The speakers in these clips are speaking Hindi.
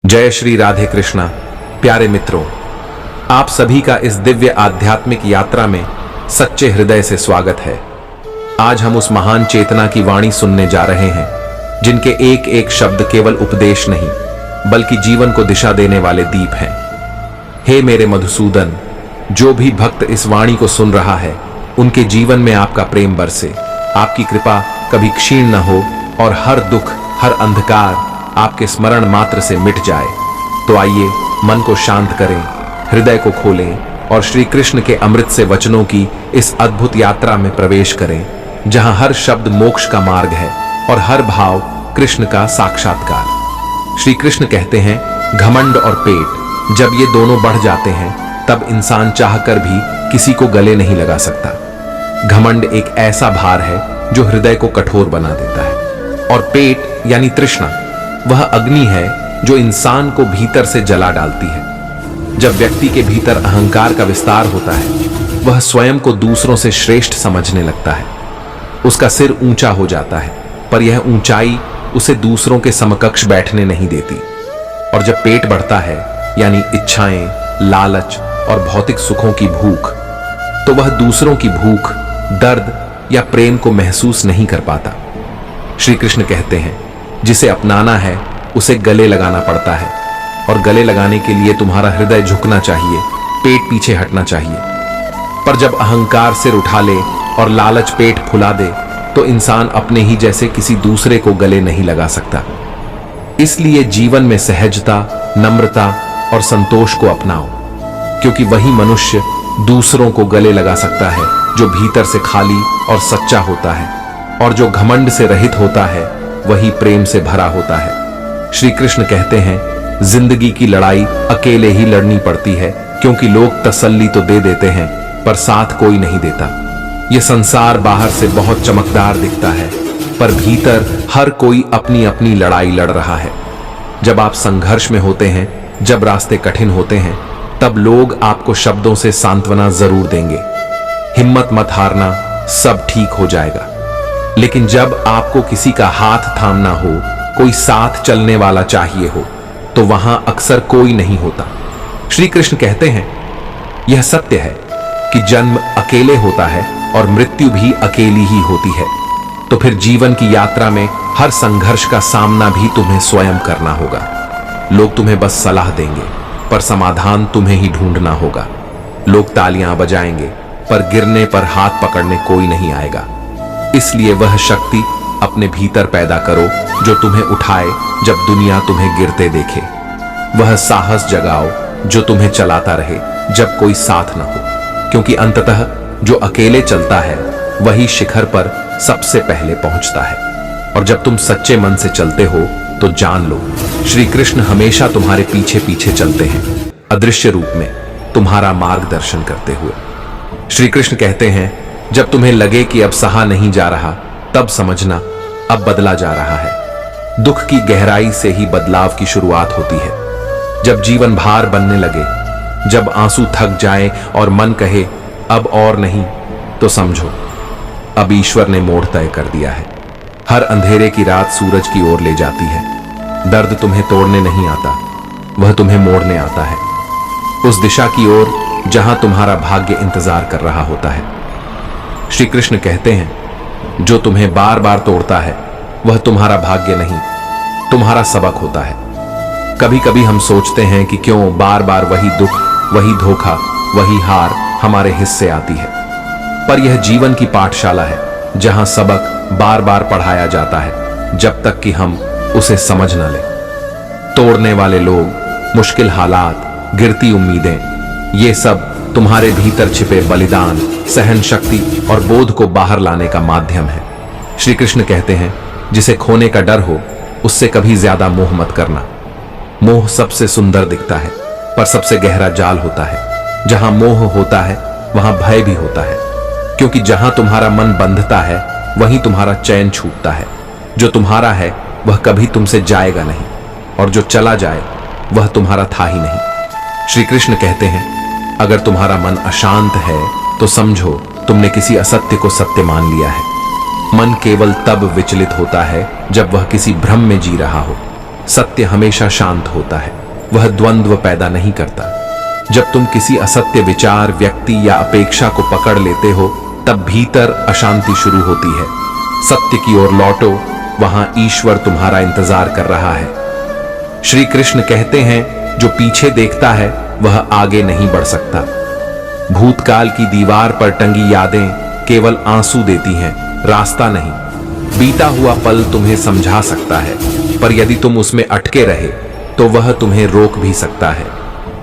जय श्री राधे कृष्णा। प्यारे मित्रों, आप सभी का इस दिव्य आध्यात्मिक यात्रा में सच्चे हृदय से स्वागत है। आज हम उस महान चेतना की वाणी सुनने जा रहे हैं जिनके एक एक शब्द केवल उपदेश नहीं बल्कि जीवन को दिशा देने वाले दीप हैं। हे मेरे मधुसूदन, जो भी भक्त इस वाणी को सुन रहा है उनके जीवन में आपका प्रेम बरसे, आपकी कृपा कभी क्षीण न हो और हर दुख हर अंधकार आपके स्मरण मात्र से मिट जाए। तो आइए मन को शांत करें, हृदय को खोलें और श्री कृष्ण के अमृत से वचनों की इस अद्भुत यात्रा में प्रवेश करें जहां हर शब्द मोक्ष का मार्ग है और हर भाव कृष्ण का साक्षात्कार। श्री कृष्ण कहते हैं, घमंड और पेट जब ये दोनों बढ़ जाते हैं तब इंसान चाहकर भी किसी को गले नहीं लगा सकता। घमंड एक ऐसा भार है जो हृदय को कठोर बना देता है, और पेट यानी तृष्णा वह अग्नि है जो इंसान को भीतर से जला डालती है। जब व्यक्ति के भीतर अहंकार का विस्तार होता है वह स्वयं को दूसरों से श्रेष्ठ समझने लगता है। उसका सिर ऊंचा हो जाता है, पर यह ऊंचाई उसे दूसरों के समकक्ष बैठने नहीं देती। और जब पेट बढ़ता है यानी इच्छाएं, लालच और भौतिक सुखों की भूख, तो वह दूसरों की भूख, दर्द या प्रेम को महसूस नहीं कर पाता। श्री कृष्ण कहते हैं, जिसे अपनाना है उसे गले लगाना पड़ता है, और गले लगाने के लिए तुम्हारा हृदय झुकना चाहिए, पेट पीछे हटना चाहिए। पर जब अहंकार सिर उठा ले और लालच पेट फुला दे तो इंसान अपने ही जैसे किसी दूसरे को गले नहीं लगा सकता। इसलिए जीवन में सहजता, नम्रता और संतोष को अपनाओ, क्योंकि वही मनुष्य दूसरों को गले लगा सकता है जो भीतर से खाली और सच्चा होता है, और जो घमंड से रहित होता है वही प्रेम से भरा होता है। श्री कृष्ण कहते हैं, जिंदगी की लड़ाई अकेले ही लड़नी पड़ती है, क्योंकि लोग तसल्ली तो दे देते हैं पर साथ कोई नहीं देता। यह संसार बाहर से बहुत चमकदार दिखता है, पर भीतर हर कोई अपनी अपनी लड़ाई लड़ रहा है। जब आप संघर्ष में होते हैं, जब रास्ते कठिन होते हैं, तब लोग आपको शब्दों से सांत्वना जरूर देंगे, हिम्मत मत हारना, सब ठीक हो जाएगा। लेकिन जब आपको किसी का हाथ थामना हो, कोई साथ चलने वाला चाहिए हो, तो वहां अक्सर कोई नहीं होता। श्री कृष्ण कहते हैं, यह सत्य है कि जन्म अकेले होता है और मृत्यु भी अकेली ही होती है। तो फिर जीवन की यात्रा में हर संघर्ष का सामना भी तुम्हें स्वयं करना होगा। लोग तुम्हें बस सलाह देंगे, पर समाधान तुम्हें ही ढूंढना होगा। लोग तालियां बजाएंगे, पर गिरने पर हाथ पकड़ने कोई नहीं आएगा। इसलिए वह शक्ति अपने भीतर पैदा करो जो तुम्हें उठाए जब दुनिया तुम्हें गिरते देखे। वह साहस जगाओ जो तुम्हें चलाता रहे जब कोई साथ न हो, क्योंकि अंततः जो अकेले चलता है वही शिखर पर सबसे पहले पहुंचता है। और जब तुम सच्चे मन से चलते हो तो जान लो, श्री कृष्ण हमेशा तुम्हारे पीछे पीछे चलते हैं, अदृश्य रूप में तुम्हारा मार्गदर्शन करते हुए। श्री कृष्ण कहते हैं, जब तुम्हें लगे कि अब सहा नहीं जा रहा, तब समझना अब बदला जा रहा है। दुख की गहराई से ही बदलाव की शुरुआत होती है। जब जीवन भार बनने लगे, जब आंसू थक जाए और मन कहे अब और नहीं, तो समझो अब ईश्वर ने मोड़ तय कर दिया है। हर अंधेरे की रात सूरज की ओर ले जाती है। दर्द तुम्हें तोड़ने नहीं आता, वह तुम्हें मोड़ने आता है, उस दिशा की ओर जहां तुम्हारा भाग्य इंतजार कर रहा होता है। श्री कृष्ण कहते हैं, जो तुम्हें बार बार तोड़ता है वह तुम्हारा भाग्य नहीं, तुम्हारा सबक होता है। कभी कभी हम सोचते हैं कि क्यों बार बार वही दुख, वही धोखा, वही हार हमारे हिस्से आती है, पर यह जीवन की पाठशाला है जहां सबक बार बार पढ़ाया जाता है जब तक कि हम उसे समझ न लें। तोड़ने वाले लोग, मुश्किल हालात, गिरती उम्मीदें, ये सब तुम्हारे भीतर छिपे बलिदान, सहन शक्ति और बोध को बाहर लाने का माध्यम है। श्री कृष्ण कहते हैं, जिसे खोने का डर हो उससे कभी ज्यादा मोह मत करना। मोह सबसे सुंदर दिखता है, पर सबसे गहरा जाल होता है। जहां मोह होता है वहां भय भी होता है, क्योंकि जहां तुम्हारा मन बंधता है वहीं तुम्हारा चैन छूटता है। जो तुम्हारा है वह कभी तुमसे जाएगा नहीं, और जो चला जाए वह तुम्हारा था ही नहीं। श्री कृष्ण कहते हैं, अगर तुम्हारा मन अशांत है तो समझो तुमने किसी असत्य को सत्य मान लिया है। मन केवल तब विचलित होता है जब वह किसी भ्रम में जी रहा हो, सत्य हमेशा शांत होता है, वह द्वंद्व पैदा नहीं करता। जब तुम किसी असत्य विचार, व्यक्ति या अपेक्षा को पकड़ लेते हो, तब भीतर अशांति शुरू होती है। सत्य की ओर लौटो, वहां ईश्वर तुम्हारा इंतजार कर रहा है। श्री कृष्ण कहते हैं, जो पीछे देखता है वह आगे नहीं बढ़ सकता। भूतकाल की दीवार पर टंगी यादें केवल आंसू देती हैं, रास्ता नहीं। बीता हुआ पल तुम्हें समझा सकता है, पर यदि तुम उसमें अटके रहे तो वह तुम्हें रोक भी सकता है।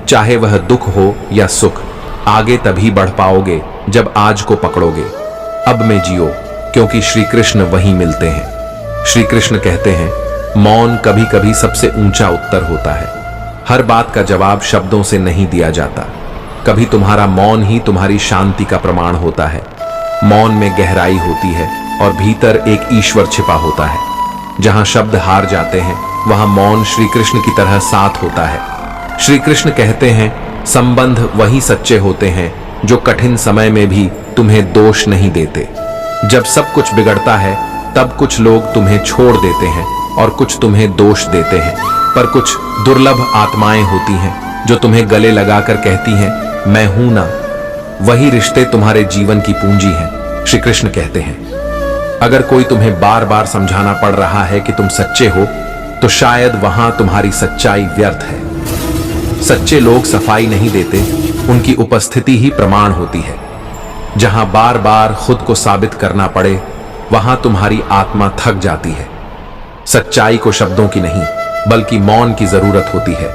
चाहे वह दुख हो या सुख, आगे तभी बढ़ पाओगे जब आज को पकड़ोगे। अब में जियो, क्योंकि श्री कृष्ण वहीं मिलते हैं। श्री कृष्ण कहते हैं, मौन कभी कभी सबसे ऊंचा उत्तर होता है। हर बात का जवाब शब्दों से नहीं दिया जाता। कभी तुम्हारा मौन ही तुम्हारी शांति का प्रमाण होता है। मौन में गहराई होती है और भीतर एक ईश्वर छिपा होता है। जहां शब्द हार जाते हैं, वहां मौन श्री कृष्ण की तरह साथ होता है। श्री कृष्ण कहते हैं, संबंध वही सच्चे होते हैं जो कठिन समय में भी तुम्हें दोष नहीं देते। जब सब कुछ बिगड़ता है, तब कुछ लोग तुम्हें छोड़ देते हैं और कुछ तुम्हें दोष देते हैं, पर कुछ दुर्लभ आत्माएं होती हैं जो तुम्हें गले लगाकर कहती हैं, मैं हूं ना। वही रिश्ते तुम्हारे जीवन की पूंजी हैं। श्री कृष्ण कहते हैं, अगर कोई तुम्हें बार बार समझाना पड़ रहा है कि तुम सच्चे हो, तो शायद वहां तुम्हारी सच्चाई व्यर्थ है। सच्चे लोग सफाई नहीं देते, उनकी उपस्थिति ही प्रमाण होती है। जहां बार बार खुद को साबित करना पड़े, वहां तुम्हारी आत्मा थक जाती है। सच्चाई को शब्दों की नहीं, बल्कि मौन की जरूरत होती है।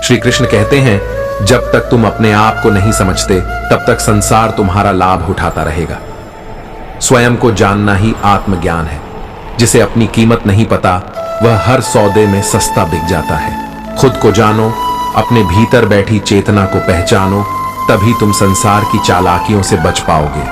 श्री कृष्ण कहते हैं, जब तक तुम अपने आप को नहीं समझते, तब तक संसार तुम्हारा लाभ उठाता रहेगा। स्वयं को जानना ही आत्मज्ञान है। जिसे अपनी कीमत नहीं पता, वह हर सौदे में सस्ता बिक जाता है। खुद को जानो, अपने भीतर बैठी चेतना को पहचानो, तभी तुम संसार की चालाकियों से बच पाओगे।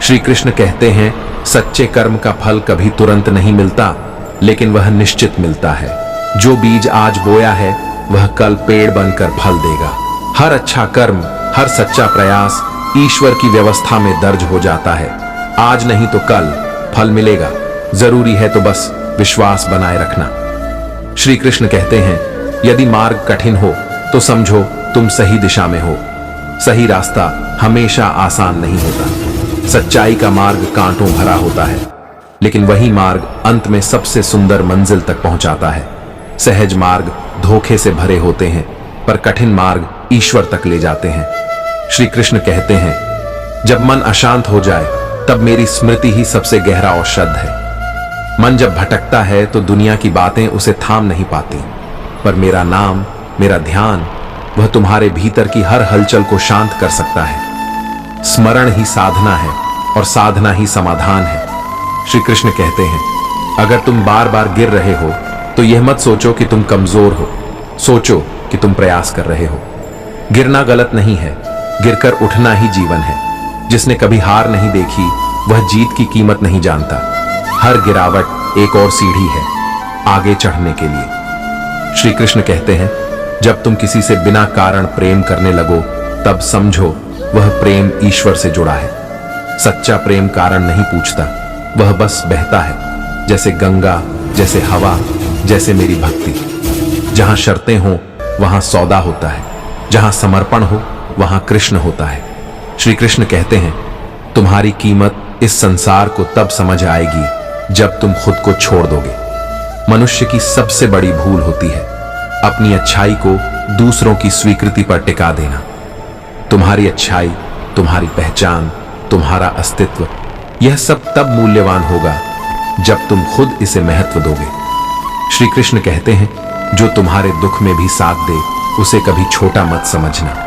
श्री कृष्ण कहते हैं, सच्चे कर्म का फल कभी तुरंत नहीं मिलता, लेकिन वह निश्चित मिलता है। जो बीज आज बोया है, वह कल पेड़ बनकर फल देगा। हर अच्छा कर्म, हर सच्चा प्रयास ईश्वर की व्यवस्था में दर्ज हो जाता है। आज नहीं तो कल फल मिलेगा। जरूरी है तो बस विश्वास बनाए रखना। श्री कृष्ण कहते हैं, यदि मार्ग कठिन हो तो समझो तुम सही दिशा में हो। सही रास्ता हमेशा आसान नहीं होता। सच्चाई का मार्ग कांटों भरा होता है, लेकिन वही मार्ग अंत में सबसे सुंदर मंजिल तक पहुंचाता है। सहज मार्ग धोखे से भरे होते हैं, पर कठिन मार्ग ईश्वर तक ले जाते हैं। श्री कृष्ण कहते हैं, जब मन अशांत हो जाए, तब मेरी स्मृति ही सबसे गहरा औषध है। मन जब भटकता है तो दुनिया की बातें उसे थाम नहीं पाती, पर मेरा नाम, मेरा ध्यान, वह तुम्हारे भीतर की हर हलचल को शांत कर सकता है। स्मरण ही साधना है और साधना ही समाधान है। श्री कृष्ण कहते हैं, अगर तुम बार बार गिर रहे हो तो यह मत सोचो कि तुम कमजोर हो, सोचो कि तुम प्रयास कर रहे हो। गिरना गलत नहीं है, गिरकर उठना ही जीवन है। जिसने कभी हार नहीं देखी, वह जीत की कीमत नहीं जानता। हर गिरावट एक और सीढ़ी है आगे चढ़ने के लिए। श्री कृष्ण कहते हैं, जब तुम किसी से बिना कारण प्रेम करने लगो, तब समझो वह प्रेम ईश्वर से जुड़ा है। सच्चा प्रेम कारण नहीं पूछता, वह बस बहता है, जैसे गंगा, जैसे हवा, जैसे मेरी भक्ति। जहां शर्तें हो वहां सौदा होता है, जहां समर्पण हो वहां कृष्ण होता है। श्री कृष्ण कहते हैं, तुम्हारी कीमत इस संसार को तब समझ आएगी जब तुम खुद को छोड़ दोगे। मनुष्य की सबसे बड़ी भूल होती है अपनी अच्छाई को दूसरों की स्वीकृति पर टिका देना। तुम्हारी अच्छाई, तुम्हारी पहचान, तुम्हारा अस्तित्व, यह सब तब मूल्यवान होगा जब तुम खुद इसे महत्व दोगे। श्री कृष्ण कहते हैं, जो तुम्हारे दुख में भी साथ दे, उसे कभी छोटा मत समझना।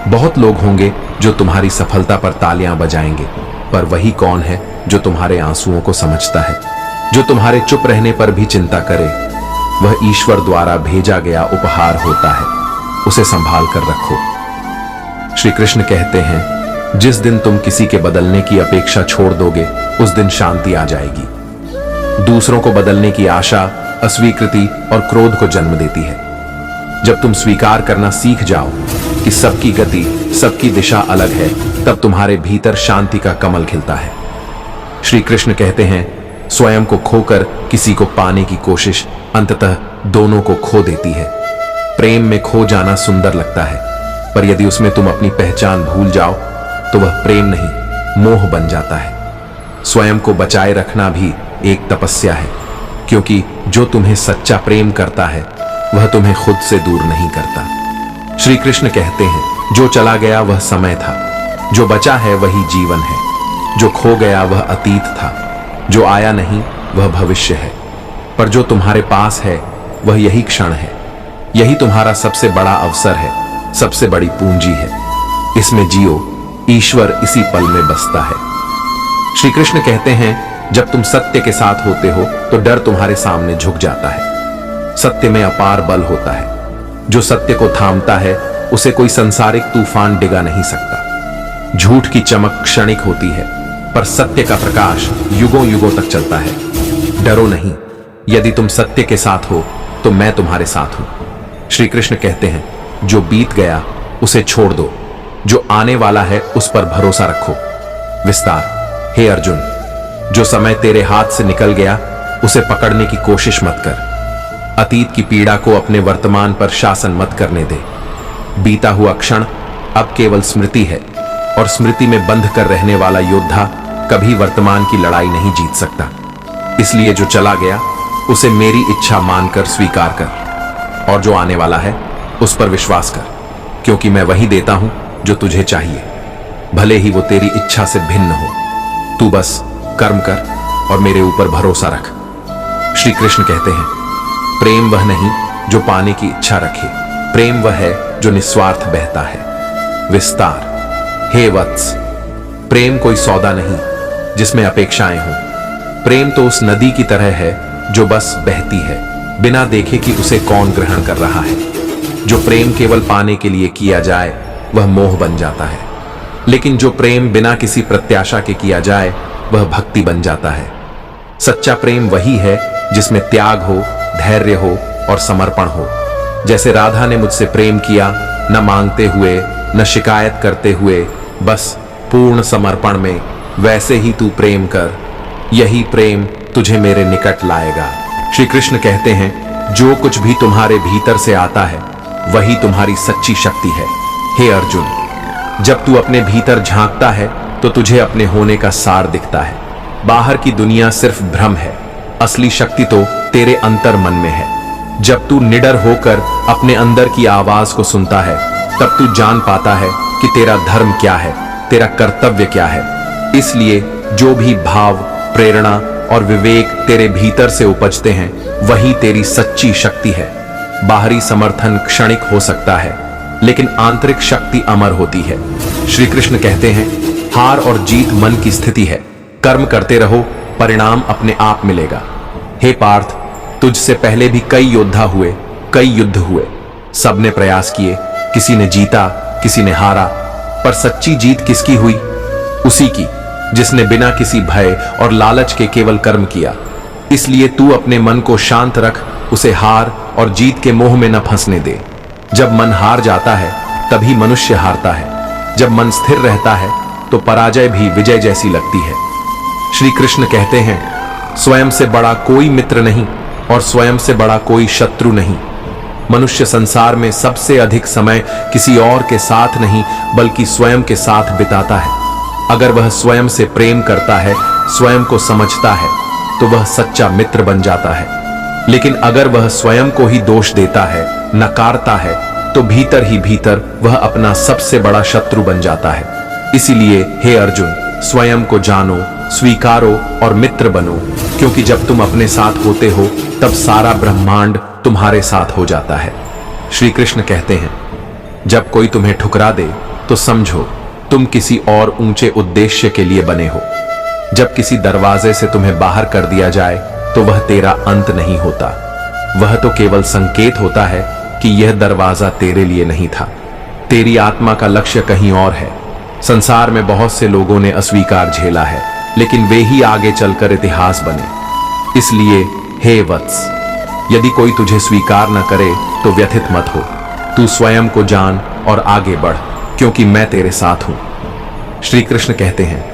बहुत लोग होंगे जो तुम्हारी सफलता पर तालियां बजाएंगे, पर वही कौन है जो तुम्हारे आंसुओं को समझता है? जो तुम्हारे चुप रहने पर भी चिंता करे, वह ईश्वर द्वारा भेजा गया उपहार होता है, उसे संभाल कर रखो। श्री कृष्ण कहते हैं, जिस दिन तुम किसी के बदलने की अपेक्षा छोड़ दोगे, उस दिन शांति आ जाएगी। दूसरों को बदलने की आशा अस्वीकृति और क्रोध को जन्म देती है। जब तुम स्वीकार करना सीख जाओ कि सबकी गति, सबकी दिशा अलग है, तब तुम्हारे भीतर शांति का कमल खिलता है। श्री कृष्ण कहते हैं, स्वयं को खोकर किसी को पाने की कोशिश अंततः दोनों को खो देती है। प्रेम में खो जाना सुंदर लगता है, पर यदि उसमें तुम अपनी पहचान भूल जाओ तो वह प्रेम नहीं, मोह बन जाता है। स्वयं को बचाए रखना भी एक तपस्या है, क्योंकि जो तुम्हें सच्चा प्रेम करता है वह तुम्हें खुद से दूर नहीं करता। श्री कृष्ण कहते हैं, जो चला गया वह समय था, जो बचा है वही जीवन है, जो खो गया वह अतीत था, जो आया नहीं वह भविष्य है, पर जो तुम्हारे पास है वह यही क्षण है। यही तुम्हारा सबसे बड़ा अवसर है, सबसे बड़ी पूंजी है। इसमें जियो, ईश्वर इसी पल में बसता है। श्री कृष्ण कहते हैं, जब तुम सत्य के साथ होते हो तो डर तुम्हारे सामने झुक जाता है। सत्य में अपार बल होता है। जो सत्य को थामता है उसे कोई संसारिक तूफान डिगा नहीं सकता। झूठ की चमक क्षणिक होती है, पर सत्य का प्रकाश युगों युगों तक चलता है। डरो नहीं, यदि तुम सत्य के साथ हो तो मैं तुम्हारे साथ हूं। श्री कृष्ण कहते हैं, जो बीत गया उसे छोड़ दो, जो आने वाला है उस पर भरोसा रखो। विस्तार। हे अर्जुन, जो समय तेरे हाथ से निकल गया उसे पकड़ने की कोशिश मत कर। अतीत की पीड़ा को अपने वर्तमान पर शासन मत करने दे। बीता हुआ क्षण अब केवल स्मृति है, और स्मृति में बंध कर रहने वाला योद्धा कभी वर्तमान की लड़ाई नहीं जीत सकता। इसलिए जो चला गया उसे मेरी इच्छा मानकर स्वीकार कर, और जो आने वाला है उस पर विश्वास कर, क्योंकि मैं वही देता हूं जो तुझे चाहिए, भले ही वो तेरी इच्छा से भिन्न हो। तू बस कर्म कर और मेरे ऊपर भरोसा रख। श्री कृष्ण कहते हैं, प्रेम वह नहीं जो पाने की इच्छा रखे, प्रेम वह है जो निस्वार्थ बहता है। विस्तार। हे वत्स, प्रेम कोई सौदा नहीं जिसमें अपेक्षाएं हों। प्रेम तो उस नदी की तरह है जो बस बहती है, बिना देखे कि उसे कौन ग्रहण कर रहा है। जो प्रेम केवल पाने के लिए किया जाए वह मोह बन जाता है, लेकिन जो प्रेम बिना किसी प्रत्याशा के किया जाए वह भक्ति बन जाता है। सच्चा प्रेम वही है जिसमें त्याग हो, धैर्य हो और समर्पण हो। जैसे राधा ने मुझसे प्रेम किया, न मांगते हुए न शिकायत करते हुए, बस पूर्ण समर्पण में, वैसे ही तू प्रेम कर। यही प्रेम तुझे मेरे निकट लाएगा। श्री कृष्ण कहते हैं, जो कुछ भी तुम्हारे भीतर से आता है वही तुम्हारी सच्ची शक्ति है। हे अर्जुन, जब तू अपने भीतर झांकता है तो तुझे अपने होने का सार दिखता है। बाहर की दुनिया सिर्फ भ्रम है, असली शक्ति तो तेरे अंतर मन में है। जब तू निडर होकर अपने अंदर की आवाज को सुनता है तब तू जान पाता है कि तेरा धर्म क्या है, तेरा कर्तव्य क्या है। इसलिए जो भी भाव, प्रेरणा और विवेक तेरे भीतर से उपजते हैं वही तेरी सच्ची शक्ति है। बाहरी समर्थन क्षणिक हो सकता है, लेकिन आंतरिक शक्ति अमर होती है। श्री कृष्ण कहते हैं, हार और जीत मन की स्थिति है। कर्म करते रहो, परिणाम अपने आप मिलेगा। हे पार्थ, तुझसे पहले भी कई योद्धा हुए, कई युद्ध हुए। सबने प्रयास किए, किसी ने जीता, किसी ने हारा, पर सच्ची जीत किसकी हुई? उसी की जिसने बिना किसी भय और लालच के केवल कर्म किया। इसलिए तू अपने मन को शांत रख, उसे हार और जीत के मोह में न फंसने दे। जब मन हार जाता है तभी मनुष्य हारता है। जब मन स्थिर रहता है तो पराजय भी विजय जैसी लगती है। श्री कृष्ण कहते हैं, स्वयं से बड़ा कोई मित्र नहीं और स्वयं से बड़ा कोई शत्रु नहीं। मनुष्य संसार में सबसे अधिक समय किसी और के साथ नहीं बल्कि स्वयं के साथ बिताता है। अगर वह स्वयं से प्रेम करता है, स्वयं को समझता है, तो वह सच्चा मित्र बन जाता है। लेकिन अगर वह स्वयं को ही दोष देता है, नकारता है, तो भीतर ही भीतर वह अपना सबसे बड़ा शत्रु बन जाता है। इसीलिए हे अर्जुन, स्वयं को जानो, स्वीकारो और मित्र बनो, क्योंकि जब तुम अपने साथ होते हो तब सारा ब्रह्मांड तुम्हारे साथ हो जाता है। श्री कृष्ण कहते हैं, जब कोई तुम्हें ठुकरा दे तो समझो तुम किसी और ऊंचे उद्देश्य के लिए बने हो। जब किसी दरवाजे से तुम्हें बाहर कर दिया जाए तो वह तेरा अंत नहीं होता, वह तो केवल संकेत होता है कि यह दरवाजा तेरे लिए नहीं था। तेरी आत्मा का लक्ष्य कहीं और है। संसार में बहुत से लोगों ने अस्वीकार झेला है, लेकिन वे ही आगे चलकर इतिहास बने। इसलिए हे वत्स, यदि कोई तुझे स्वीकार न करे तो व्यथित मत हो। तू स्वयं को जान और आगे बढ़, क्योंकि मैं तेरे साथ हूं। श्री कृष्ण कहते हैं,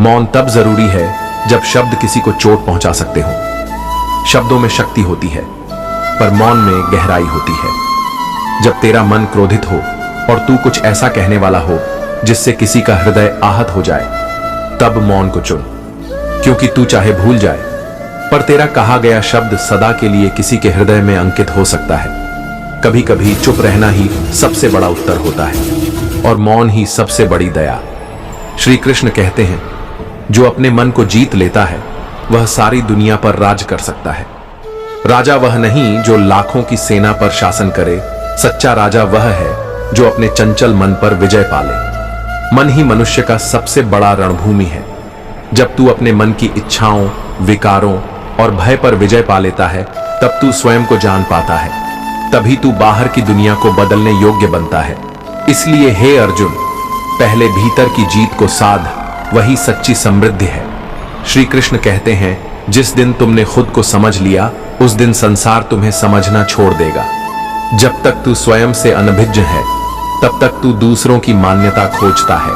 मौन तब जरूरी है जब शब्द किसी को चोट पहुंचा सकते हो। शब्दों में शक्ति होती है, पर मौन में गहराई होती है। जब तेरा मन क्रोधित हो और तू कुछ ऐसा कहने वाला हो जिससे किसी का हृदय आहत हो जाए, तब मौन को चुन, क्योंकि तू चाहे भूल जाए, पर तेरा कहा गया शब्द सदा के लिए किसी के हृदय में अंकित हो सकता है। कभी कभी चुप रहना ही सबसे बड़ा उत्तर होता है और मौन ही सबसे बड़ी दया। श्री कृष्ण कहते हैं, जो अपने मन को जीत लेता है वह सारी दुनिया पर राज कर सकता है। राजा वह नहीं जो लाखों की सेना पर शासन करे, सच्चा राजा वह है जो अपने चंचल मन पर विजय पाले। मन ही मनुष्य का सबसे बड़ा रणभूमि है। जब तू अपने मन की इच्छाओं, विकारों और भय पर विजय पा लेता है, तब तू स्वयं को जान पाता है। तभी तू बाहर की दुनिया को बदलने योग्य बनता है। इसलिए हे अर्जुन, पहले भीतर की जीत को साध, वही सच्ची समृद्धि है। श्री कृष्ण कहते हैं, जिस दिन तुमने खुद को समझ लिया, उस दिन संसार तुम्हें समझना छोड़ देगा। जब तक तू स्वयं से अनभिज्ञ है, तब तक तू दूसरों की मान्यता खोजता है।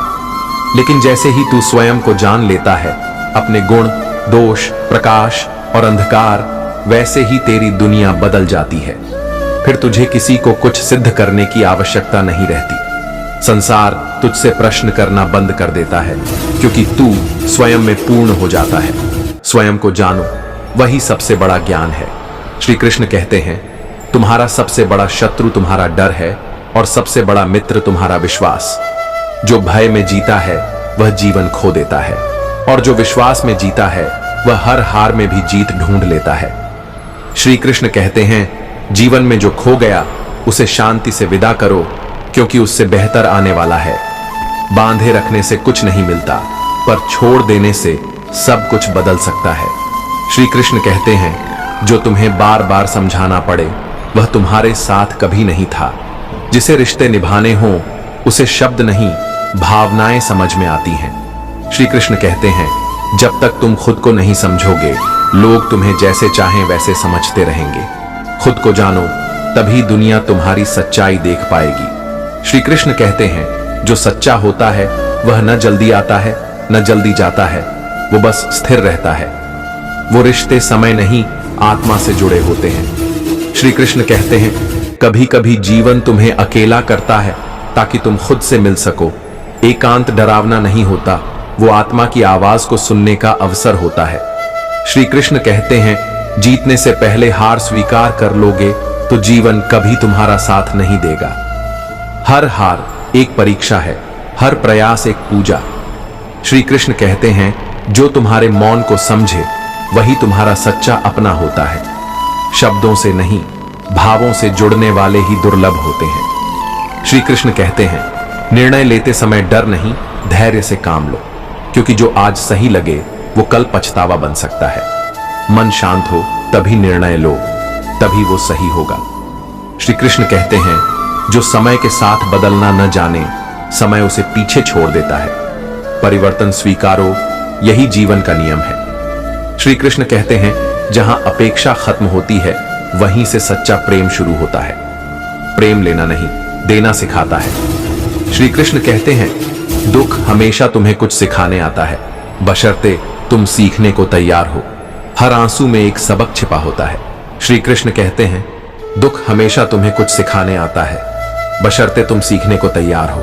लेकिन जैसे ही तू स्वयं को जान लेता है, अपने गुण, दोष, प्रकाश और अंधकार, वैसे ही तेरी दुनिया बदल जाती है। फिर तुझे किसी को कुछ सिद्ध करने की आवश्यकता नहीं रहती। संसार तुझसे प्रश्न करना बंद कर देता है, क्योंकि तू स्वयं में पूर्ण हो जाता है। स्वयं को जानो, वही सबसे बड़ा ज्ञान है। श्री कृष्ण कहते हैं, तुम्हारा सबसे बड़ा शत्रु तुम्हारा डर है और सबसे बड़ा मित्र तुम्हारा विश्वास। जो भय में जीता है वह जीवन खो देता है, और जो विश्वास में जीता है वह हर हार में भी जीत ढूंढ लेता है। श्री कृष्ण कहते हैं, जीवन में जो खो गया उसे शांति से विदा करो, क्योंकि उससे बेहतर आने वाला है। बांधे रखने से कुछ नहीं मिलता, पर छोड़ देने से सब कुछ बदल सकता है। श्री कृष्ण कहते हैं, जो तुम्हें बार बार समझाना पड़े वह तुम्हारे साथ कभी नहीं था। जिसे रिश्ते निभाने हों उसे शब्द नहीं, भावनाएं समझ में आती हैं। श्री कृष्ण कहते हैं, जब तक तुम खुद को नहीं समझोगे, लोग तुम्हें जैसे चाहें वैसे समझते रहेंगे। खुद को जानो, तभी दुनिया तुम्हारी सच्चाई देख पाएगी। श्री कृष्ण कहते हैं, जो सच्चा होता है वह न जल्दी आता है न जल्दी जाता है, वो बस स्थिर रहता है। वो रिश्ते समय नहीं, आत्मा से जुड़े होते हैं। श्री कृष्ण कहते हैं, कभी कभी जीवन तुम्हें अकेला करता है ताकि तुम खुद से मिल सको। एकांत डरावना नहीं होता, वो आत्मा की आवाज को सुनने का अवसर होता है। श्री कृष्ण कहते हैं, जीतने से पहले हार स्वीकार कर लोगे तो जीवन कभी तुम्हारा साथ नहीं देगा। हर हार एक परीक्षा है, हर प्रयास एक पूजा। श्री कृष्ण कहते हैं, जो तुम्हारे मौन को समझे वही तुम्हारा सच्चा अपना होता है। शब्दों से नहीं, भावों से जुड़ने वाले ही दुर्लभ होते हैं। श्री कृष्ण कहते हैं, निर्णय लेते समय डर नहीं, धैर्य से काम लो, क्योंकि जो आज सही लगे वो कल पछतावा बन सकता है। मन शांत हो तभी निर्णय लो, तभी वो सही होगा। श्री कृष्ण कहते हैं, जो समय के साथ बदलना न जाने, समय उसे पीछे छोड़ देता है। परिवर्तन स्वीकारो, यही जीवन का नियम है। श्री कृष्ण कहते हैं, जहां अपेक्षा खत्म होती है वहीं से सच्चा प्रेम शुरू होता है। प्रेम लेना नहीं, देना सिखाता है। श्री कृष्ण कहते हैं, दुख हमेशा तुम्हें कुछ सिखाने आता है, बशर्ते तुम सीखने को तैयार हो। हर आंसू में एक सबक छिपा होता है। श्री कृष्ण कहते हैं, दुख हमेशा तुम्हें कुछ सिखाने आता है, बशर्ते तुम सीखने को तैयार हो।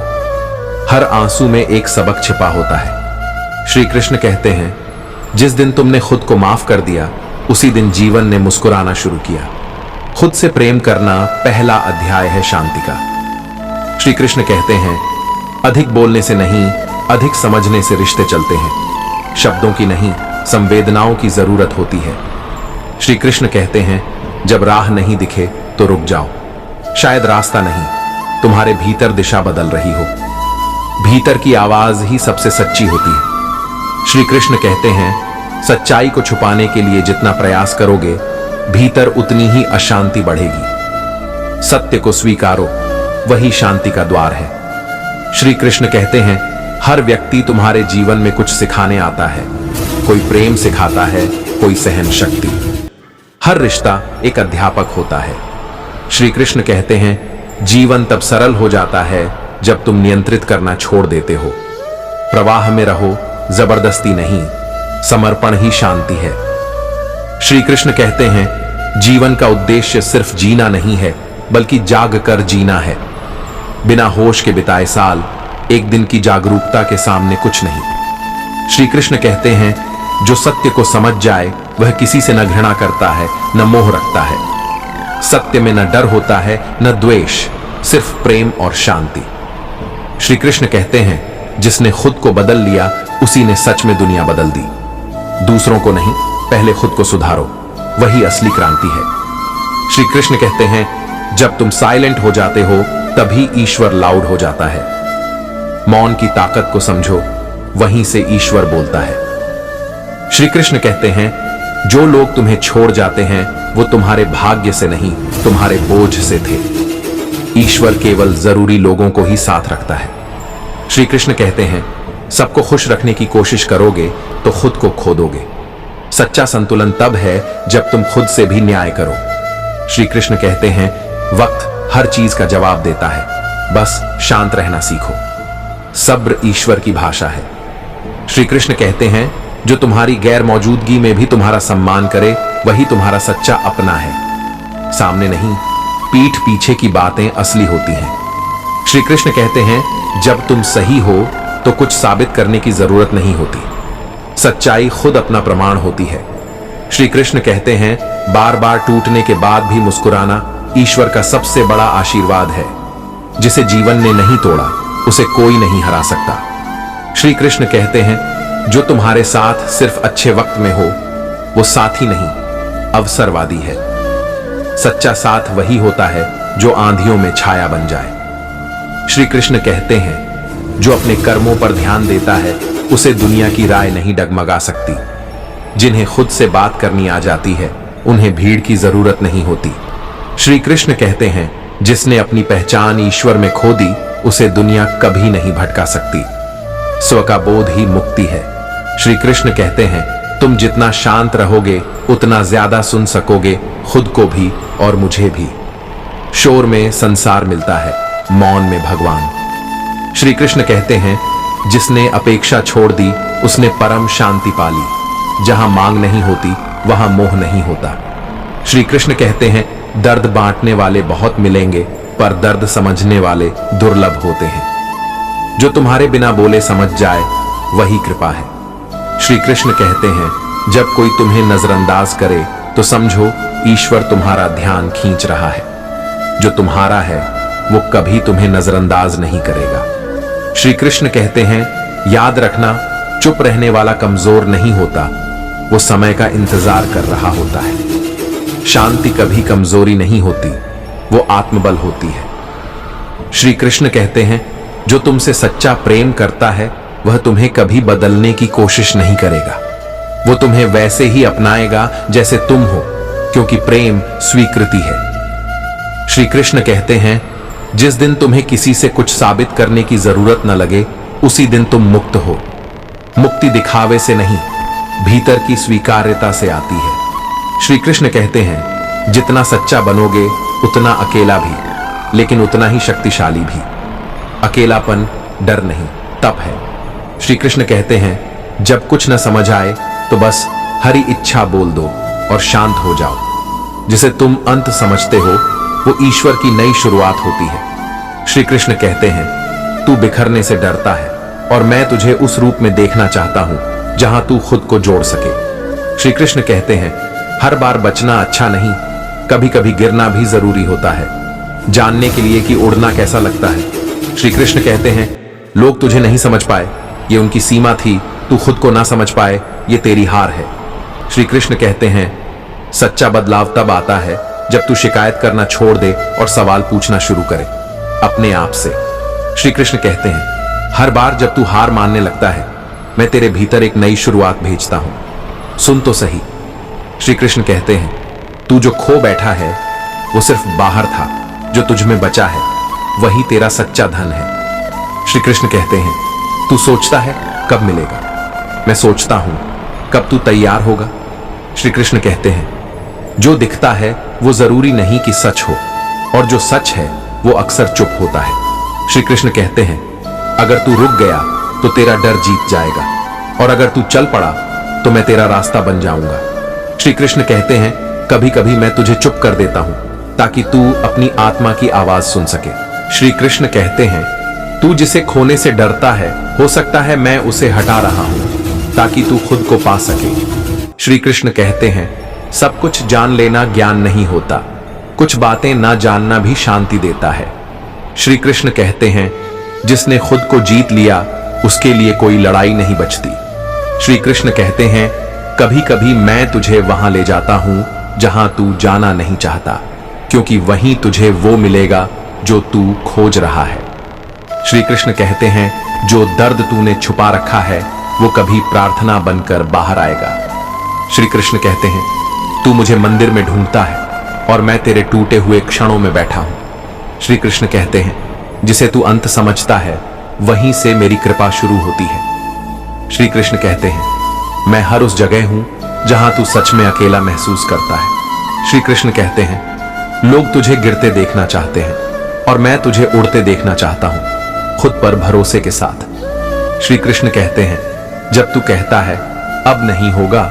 हर आंसू में एक सबक छिपा होता है। श्री कृष्ण कहते हैं, जिस दिन तुमने खुद को माफ कर दिया, उसी दिन जीवन ने मुस्कुराना शुरू किया। खुद से प्रेम करना पहला अध्याय है शांति का। श्री कृष्ण कहते हैं, अधिक बोलने से नहीं, अधिक समझने से रिश्ते चलते हैं। शब्दों की नहीं, संवेदनाओं की जरूरत होती है। श्री कृष्ण कहते हैं, जब राह नहीं दिखे तो रुक जाओ। शायद रास्ता नहीं, तुम्हारे भीतर दिशा बदल रही हो। भीतर की आवाज ही सबसे सच्ची होती है। श्री कृष्ण कहते हैं, सच्चाई को छुपाने के लिए जितना प्रयास करोगे, भीतर उतनी ही अशांति बढ़ेगी। सत्य को स्वीकारो, वही शांति का द्वार है। श्री कृष्ण कहते हैं, हर व्यक्ति तुम्हारे जीवन में कुछ सिखाने आता है। कोई प्रेम सिखाता है, कोई सहन शक्ति। हर रिश्ता एक अध्यापक होता है। श्री कृष्ण कहते हैं, जीवन तब सरल हो जाता है जब तुम नियंत्रित करना छोड़ देते हो। प्रवाह में रहो, जबरदस्ती नहीं, समर्पण ही शांति है। श्री कृष्ण कहते हैं, जीवन का उद्देश्य सिर्फ जीना नहीं है, बल्कि जाग कर जीना है। बिना होश के बिताए साल एक दिन की जागरूकता के सामने कुछ नहीं। श्री कृष्ण कहते हैं, जो सत्य को समझ जाए वह किसी से न घृणा करता है, न मोह रखता है। सत्य में न डर होता है, न द्वेष, सिर्फ प्रेम और शांति। श्री कृष्ण कहते हैं, जिसने खुद को बदल लिया उसी ने सच में दुनिया बदल दी। दूसरों को नहीं, पहले खुद को सुधारो, वही असली क्रांति है। श्री कृष्ण कहते हैं, जब तुम साइलेंट हो जाते हो तभी ईश्वर लाउड हो जाता है। मौन की ताकत को समझो, वहीं से ईश्वर बोलता है। श्री कृष्ण कहते हैं, जो लोग तुम्हें छोड़ जाते हैं वो तुम्हारे भाग्य से नहीं, तुम्हारे बोझ से थे। ईश्वर केवल जरूरी लोगों को ही साथ रखता है। श्री कृष्ण कहते हैं, सबको खुश रखने की कोशिश करोगे तो खुद को खो दोगे। सच्चा संतुलन तब है जब तुम खुद से भी न्याय करो। श्री कृष्ण कहते हैं, वक्त हर चीज का जवाब देता है, बस शांत रहना सीखो। सब्र ईश्वर की भाषा है। श्री कृष्ण कहते हैं, जो तुम्हारी गैर मौजूदगी में भी तुम्हारा सम्मान करे वही तुम्हारा सच्चा अपना है। सामने नहीं, पीठ पीछे की बातें असली होती हैं। श्री कृष्ण कहते हैं, जब तुम सही हो तो कुछ साबित करने की जरूरत नहीं होती। सच्चाई खुद अपना प्रमाण होती है। श्री कृष्ण कहते हैं, बार बार टूटने के बाद भी मुस्कुराना ईश्वर का सबसे बड़ा आशीर्वाद है। जिसे जीवन ने नहीं तोड़ा उसे कोई नहीं हरा सकता। श्री कृष्ण कहते हैं, जो तुम्हारे साथ सिर्फ अच्छे वक्त में हो वो साथी नहीं, अवसरवादी है। सच्चा साथ वही होता है जो आंधियों में छाया बन जाए। श्री कृष्ण कहते हैं, जो अपने कर्मों पर ध्यान देता है उसे दुनिया की राय नहीं डगमगा सकती। जिन्हें खुद से बात करनी आ जाती है उन्हें भीड़ की जरूरत नहीं होती। श्री कृष्ण कहते हैं, जिसने अपनी पहचान ईश्वर में खो दी उसे दुनिया कभी नहीं भटका सकती। स्व का बोध ही मुक्ति है। श्री कृष्ण कहते हैं, तुम जितना शांत रहोगे उतना ज्यादा सुन सकोगे, खुद को भी और मुझे भी। शोर में संसार मिलता है, मौन में भगवान। श्री कृष्ण कहते हैं, जिसने अपेक्षा छोड़ दी उसने परम शांति पाली। जहां मांग नहीं होती वहां मोह नहीं होता। श्री कृष्ण कहते हैं, दर्द बांटने वाले बहुत मिलेंगे पर दर्द समझने वाले दुर्लभ होते हैं। जो तुम्हारे बिना बोले समझ जाए वही कृपा है। श्री कृष्ण कहते हैं, जब कोई तुम्हें नजरअंदाज करे तो समझो ईश्वर तुम्हारा ध्यान खींच रहा है। जो तुम्हारा है वो कभी तुम्हें नजरअंदाज नहीं करेगा। श्री कृष्ण कहते हैं, याद रखना, चुप रहने वाला कमजोर नहीं होता, वो समय का इंतजार कर रहा होता है। शांति कभी कमजोरी नहीं होती, वो आत्मबल होती है। श्री कृष्ण कहते हैं, जो तुमसे सच्चा प्रेम करता है वह तुम्हें कभी बदलने की कोशिश नहीं करेगा। वो तुम्हें वैसे ही अपनाएगा जैसे तुम हो, क्योंकि प्रेम स्वीकृति है। श्री कृष्ण कहते हैं, जिस दिन तुम्हें किसी से कुछ साबित करने की जरूरत न लगे उसी दिन तुम मुक्त हो। मुक्ति दिखावे से नहीं, भीतर की स्वीकार्यता से आती है। श्री कृष्ण कहते हैं, जितना सच्चा बनोगे उतना अकेला भी, लेकिन उतना ही शक्तिशाली भी। अकेलापन डर नहीं, तप है। श्री कृष्ण कहते हैं, जब कुछ न समझ आए तो बस हरि इच्छा बोल दो और शांत हो जाओ। जिसे तुम अंत समझते हो वो ईश्वर की नई शुरुआत होती है। श्री कृष्ण कहते हैं, तू बिखरने से डरता है और मैं तुझे उस रूप में देखना चाहता हूं जहां तू खुद को जोड़ सके। श्री कृष्ण कहते हैं, हर बार बचना अच्छा नहीं, कभी कभी गिरना भी जरूरी होता है, जानने के लिए कि उड़ना कैसा लगता है। श्री कृष्ण कहते हैं, लोग तुझे नहीं समझ पाए, ये उनकी सीमा थी, तू खुद को ना समझ पाए, ये तेरी हार है। श्री कृष्ण कहते हैं, सच्चा बदलाव तब आता है जब तू शिकायत करना छोड़ दे और सवाल पूछना शुरू करे अपने आप से। श्री कृष्ण कहते हैं, हर बार जब तू हार मानने लगता है मैं तेरे भीतर एक नई शुरुआत भेजता हूं, सुन तो सही। श्री कृष्ण कहते हैं, तू जो खो बैठा है वो सिर्फ बाहर था, जो तुझ में बचा है वही तेरा सच्चा धन है। श्री कृष्ण कहते हैं, तू सोचता है कब मिलेगा, मैं सोचता हूं कब तू तैयार होगा। श्री कृष्ण कहते हैं, जो दिखता है वो जरूरी नहीं कि सच हो, और जो सच है वो अक्सर चुप होता है। श्री कृष्ण कहते हैं, अगर तू रुक गया तो तेरा डर जीत जाएगा, और अगर तू चल पड़ा तो मैं तेरा रास्ता बन जाऊंगा। श्री कृष्ण कहते हैं, कभी कभी मैं तुझे चुप कर देता हूं ताकि तू अपनी आत्मा की आवाज सुन सके। श्री कृष्ण कहते हैं, तू जिसे खोने से डरता है, हो सकता है मैं उसे हटा रहा हूं ताकि तू खुद को पा सके। श्री कृष्ण कहते हैं, सब कुछ जान लेना ज्ञान नहीं होता, कुछ बातें ना जानना भी शांति देता है। श्री कृष्ण कहते हैं, जिसने खुद को जीत लिया उसके लिए कोई लड़ाई नहीं बचती। श्री कृष्ण कहते हैं, कभी कभी मैं तुझे वहां ले जाता हूं जहां तू जाना नहीं चाहता, क्योंकि वहीं तुझे वो मिलेगा जो तू खोज रहा है। श्री कृष्ण कहते हैं, जो दर्द तूने छुपा रखा है वो कभी प्रार्थना बनकर बाहर आएगा। श्री कृष्ण कहते हैं, तू मुझे मंदिर में ढूंढता है और मैं तेरे टूटे हुए क्षणों में बैठा हूं। श्री कृष्ण कहते हैं, जिसे तू अंत समझता है वहीं से मेरी कृपा शुरू होती है। श्री कृष्ण कहते हैं, मैं हर उस जगह हूं जहां तू सच में अकेला महसूस करता है। श्री कृष्ण कहते हैं, लोग तुझे गिरते देखना चाहते हैं और मैं तुझे उड़ते देखना चाहता हूं, खुद पर भरोसे के साथ। श्री कृष्ण कहते हैं, जब तू कहता है अब नहीं होगा,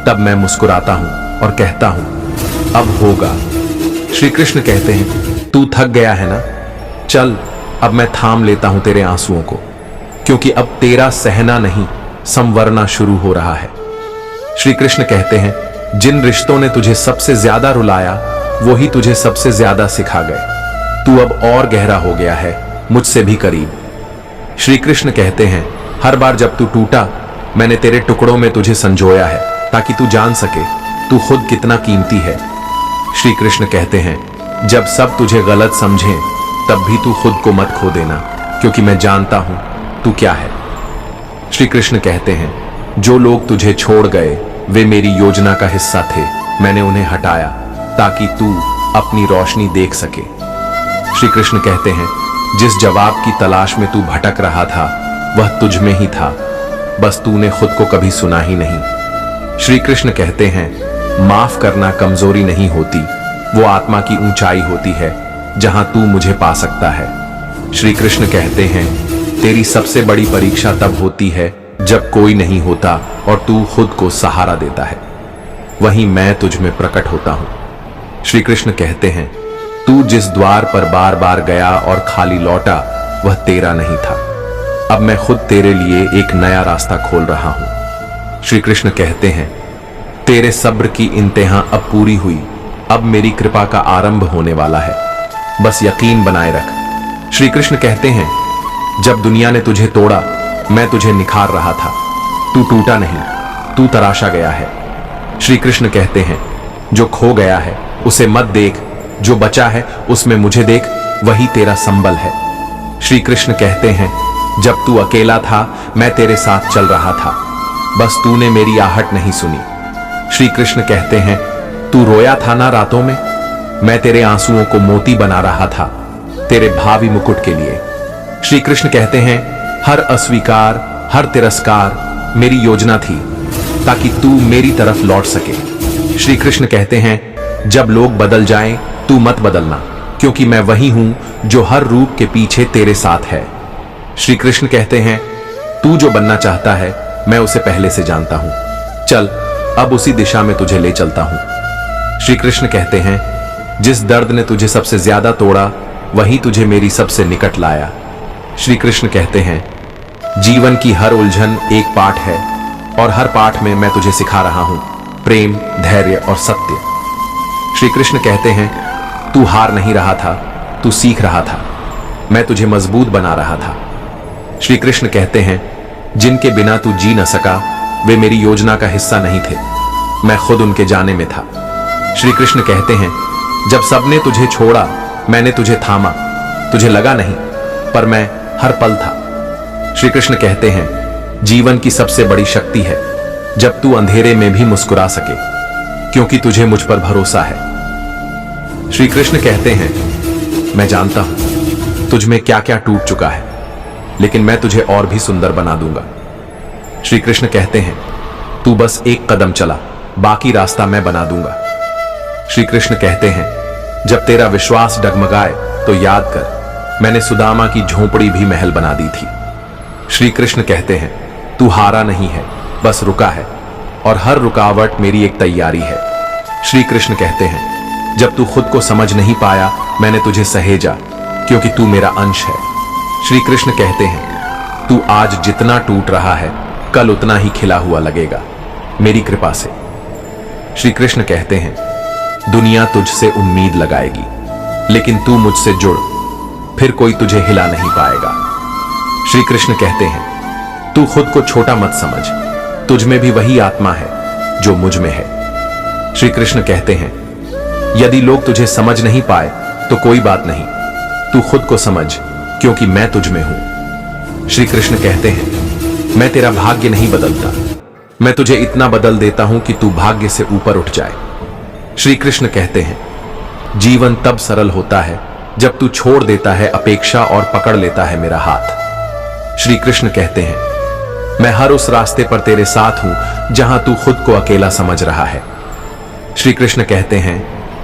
तब मैं मुस्कुराता हूं और कहता हूं अब होगा। श्री कृष्ण कहते हैं, तू थक गया है ना, चल अब मैं थाम लेता हूं तेरे आंसुओं को, क्योंकि अब तेरा सहना नहीं संवरना शुरू हो रहा है। श्री कृष्ण कहते हैं, जिन रिश्तों ने तुझे सबसे ज्यादा रुलाया वही तुझे सबसे ज्यादा सिखा गए। तू अब और गहरा हो गया है, मुझसे भी करीब। श्री कृष्ण कहते हैं, हर बार जब तू टूटा मैंने तेरे टुकड़ों में तुझे संजोया है ताकि तू जान सके तू खुद कितना कीमती है। श्री कृष्ण कहते हैं, जब सब तुझे गलत समझें तब भी तू खुद को मत खो देना, क्योंकि मैं जानता हूं तू क्या है। श्री कृष्ण कहते हैं, जो लोग तुझे छोड़ गए वे मेरी योजना का हिस्सा थे, मैंने उन्हें हटाया ताकि तू अपनी रोशनी देख सके। श्री कृष्ण कहते हैं, जिस जवाब की तलाश में तू भटक रहा था वह तुझ में ही था, बस तूने खुद को कभी सुना ही नहीं। श्री कृष्ण कहते हैं, माफ करना कमजोरी नहीं होती, वो आत्मा की ऊंचाई होती है जहां तू मुझे पा सकता है। श्री कृष्ण कहते हैं, तेरी सबसे बड़ी परीक्षा तब होती है जब कोई नहीं होता और तू खुद को सहारा देता है, वहीं मैं तुझ में प्रकट होता हूं। श्री कृष्ण कहते हैं, तू जिस द्वार पर बार बार गया और खाली लौटा वह तेरा नहीं था, अब मैं खुद तेरे लिए एक नया रास्ता खोल रहा हूं। श्री कृष्ण कहते हैं, तेरे सब्र की इंतहा अब पूरी हुई, अब मेरी कृपा का आरंभ होने वाला है, बस यकीन बनाए रख। श्री कृष्ण कहते हैं, जब दुनिया ने तुझे तोड़ा मैं तुझे निखार रहा था, तू टूटा नहीं, तू तराशा गया है। श्री कृष्ण कहते हैं, जो खो गया है उसे मत देख, जो बचा है उसमें मुझे देख, वही तेरा संबल है। श्री कृष्ण कहते हैं, जब तू अकेला था मैं तेरे साथ चल रहा था, बस तूने मेरी आहट नहीं सुनी। श्री कृष्ण कहते हैं, तू रोया था ना रातों में, मैं तेरे आंसुओं को मोती बना रहा था तेरे भावी मुकुट के लिए। श्री कृष्ण कहते हैं, हर अस्वीकार हर तिरस्कार मेरी योजना थी ताकि तू मेरी तरफ लौट सके। श्री कृष्ण कहते हैं, जब लोग बदल जाएं तू मत बदलना, क्योंकि मैं वही हूं जो हर रूप के पीछे तेरे साथ है। श्री कृष्ण कहते हैं, तू जो बनना चाहता है मैं उसे पहले से जानता हूं, चल अब उसी दिशा में तुझे ले चलता हूं। श्री कृष्ण कहते हैं, जिस दर्द ने तुझे सबसे ज्यादा तोड़ा वही तुझे मेरी सबसे निकट लाया। श्री कृष्ण कहते हैं, जीवन की हर उलझन एक पाठ है और हर पाठ में मैं तुझे सिखा रहा हूं प्रेम, धैर्य और सत्य। श्री कृष्ण कहते हैं, तू हार नहीं रहा था, तू सीख रहा था, मैं तुझे मजबूत बना रहा था। श्री कृष्ण कहते हैं, जिनके बिना तू जी न सका वे मेरी योजना का हिस्सा नहीं थे, मैं खुद उनके जाने में था। श्री कृष्ण कहते हैं, जब सबने तुझे छोड़ा मैंने तुझे थामा, तुझे लगा नहीं पर मैं हर पल था। श्री कृष्ण कहते हैं, जीवन की सबसे बड़ी शक्ति है जब तू अंधेरे में भी मुस्कुरा सके, क्योंकि तुझे मुझ पर भरोसा है। श्री कृष्ण कहते हैं, मैं जानता हूं तुझ में क्या क्या टूट चुका है, लेकिन मैं तुझे और भी सुंदर बना दूंगा। श्री कृष्ण कहते हैं, तू बस एक कदम चला, बाकी रास्ता मैं बना दूंगा। श्री कृष्ण कहते हैं, जब तेरा विश्वास डगमगाए तो याद कर मैंने सुदामा की झोपड़ी भी महल बना दी थी। श्री कृष्ण कहते हैं, तू हारा नहीं है, बस रुका है और हर रुकावट मेरी एक तैयारी है। श्री कृष्ण कहते हैं, जब तू खुद को समझ नहीं पाया, मैंने तुझे सहेजा, क्योंकि तू मेरा अंश है। श्री कृष्ण कहते हैं, तू आज जितना टूट रहा है, कल उतना ही खिला हुआ लगेगा, मेरी कृपा से। श्री कृष्ण कहते हैं, दुनिया तुझसे उम्मीद लगाएगी, लेकिन तू मुझसे जुड़, फिर कोई तुझे हिला नहीं पाएगा। श्री कृष्ण कहते हैं, तू खुद को छोटा मत समझ, तुझ में भी वही आत्मा है जो मुझ में है। श्री कृष्ण कहते हैं, यदि लोग तुझे समझ नहीं पाए तो कोई बात नहीं, तू खुद को समझ, क्योंकि मैं तुझ में हूं। श्री कृष्ण कहते हैं, मैं तेरा भाग्य नहीं बदलता, मैं तुझे इतना बदल देता हूं कि तू भाग्य से ऊपर उठ जाए। श्री कृष्ण कहते हैं, जीवन तब सरल होता है जब तू छोड़ देता है अपेक्षा और पकड़ लेता है मेरा हाथ। श्री कृष्ण कहते हैं, मैं हर उस रास्ते पर तेरे साथ हूं जहां तू खुद को अकेला समझ रहा है। श्री कृष्ण कहते हैं,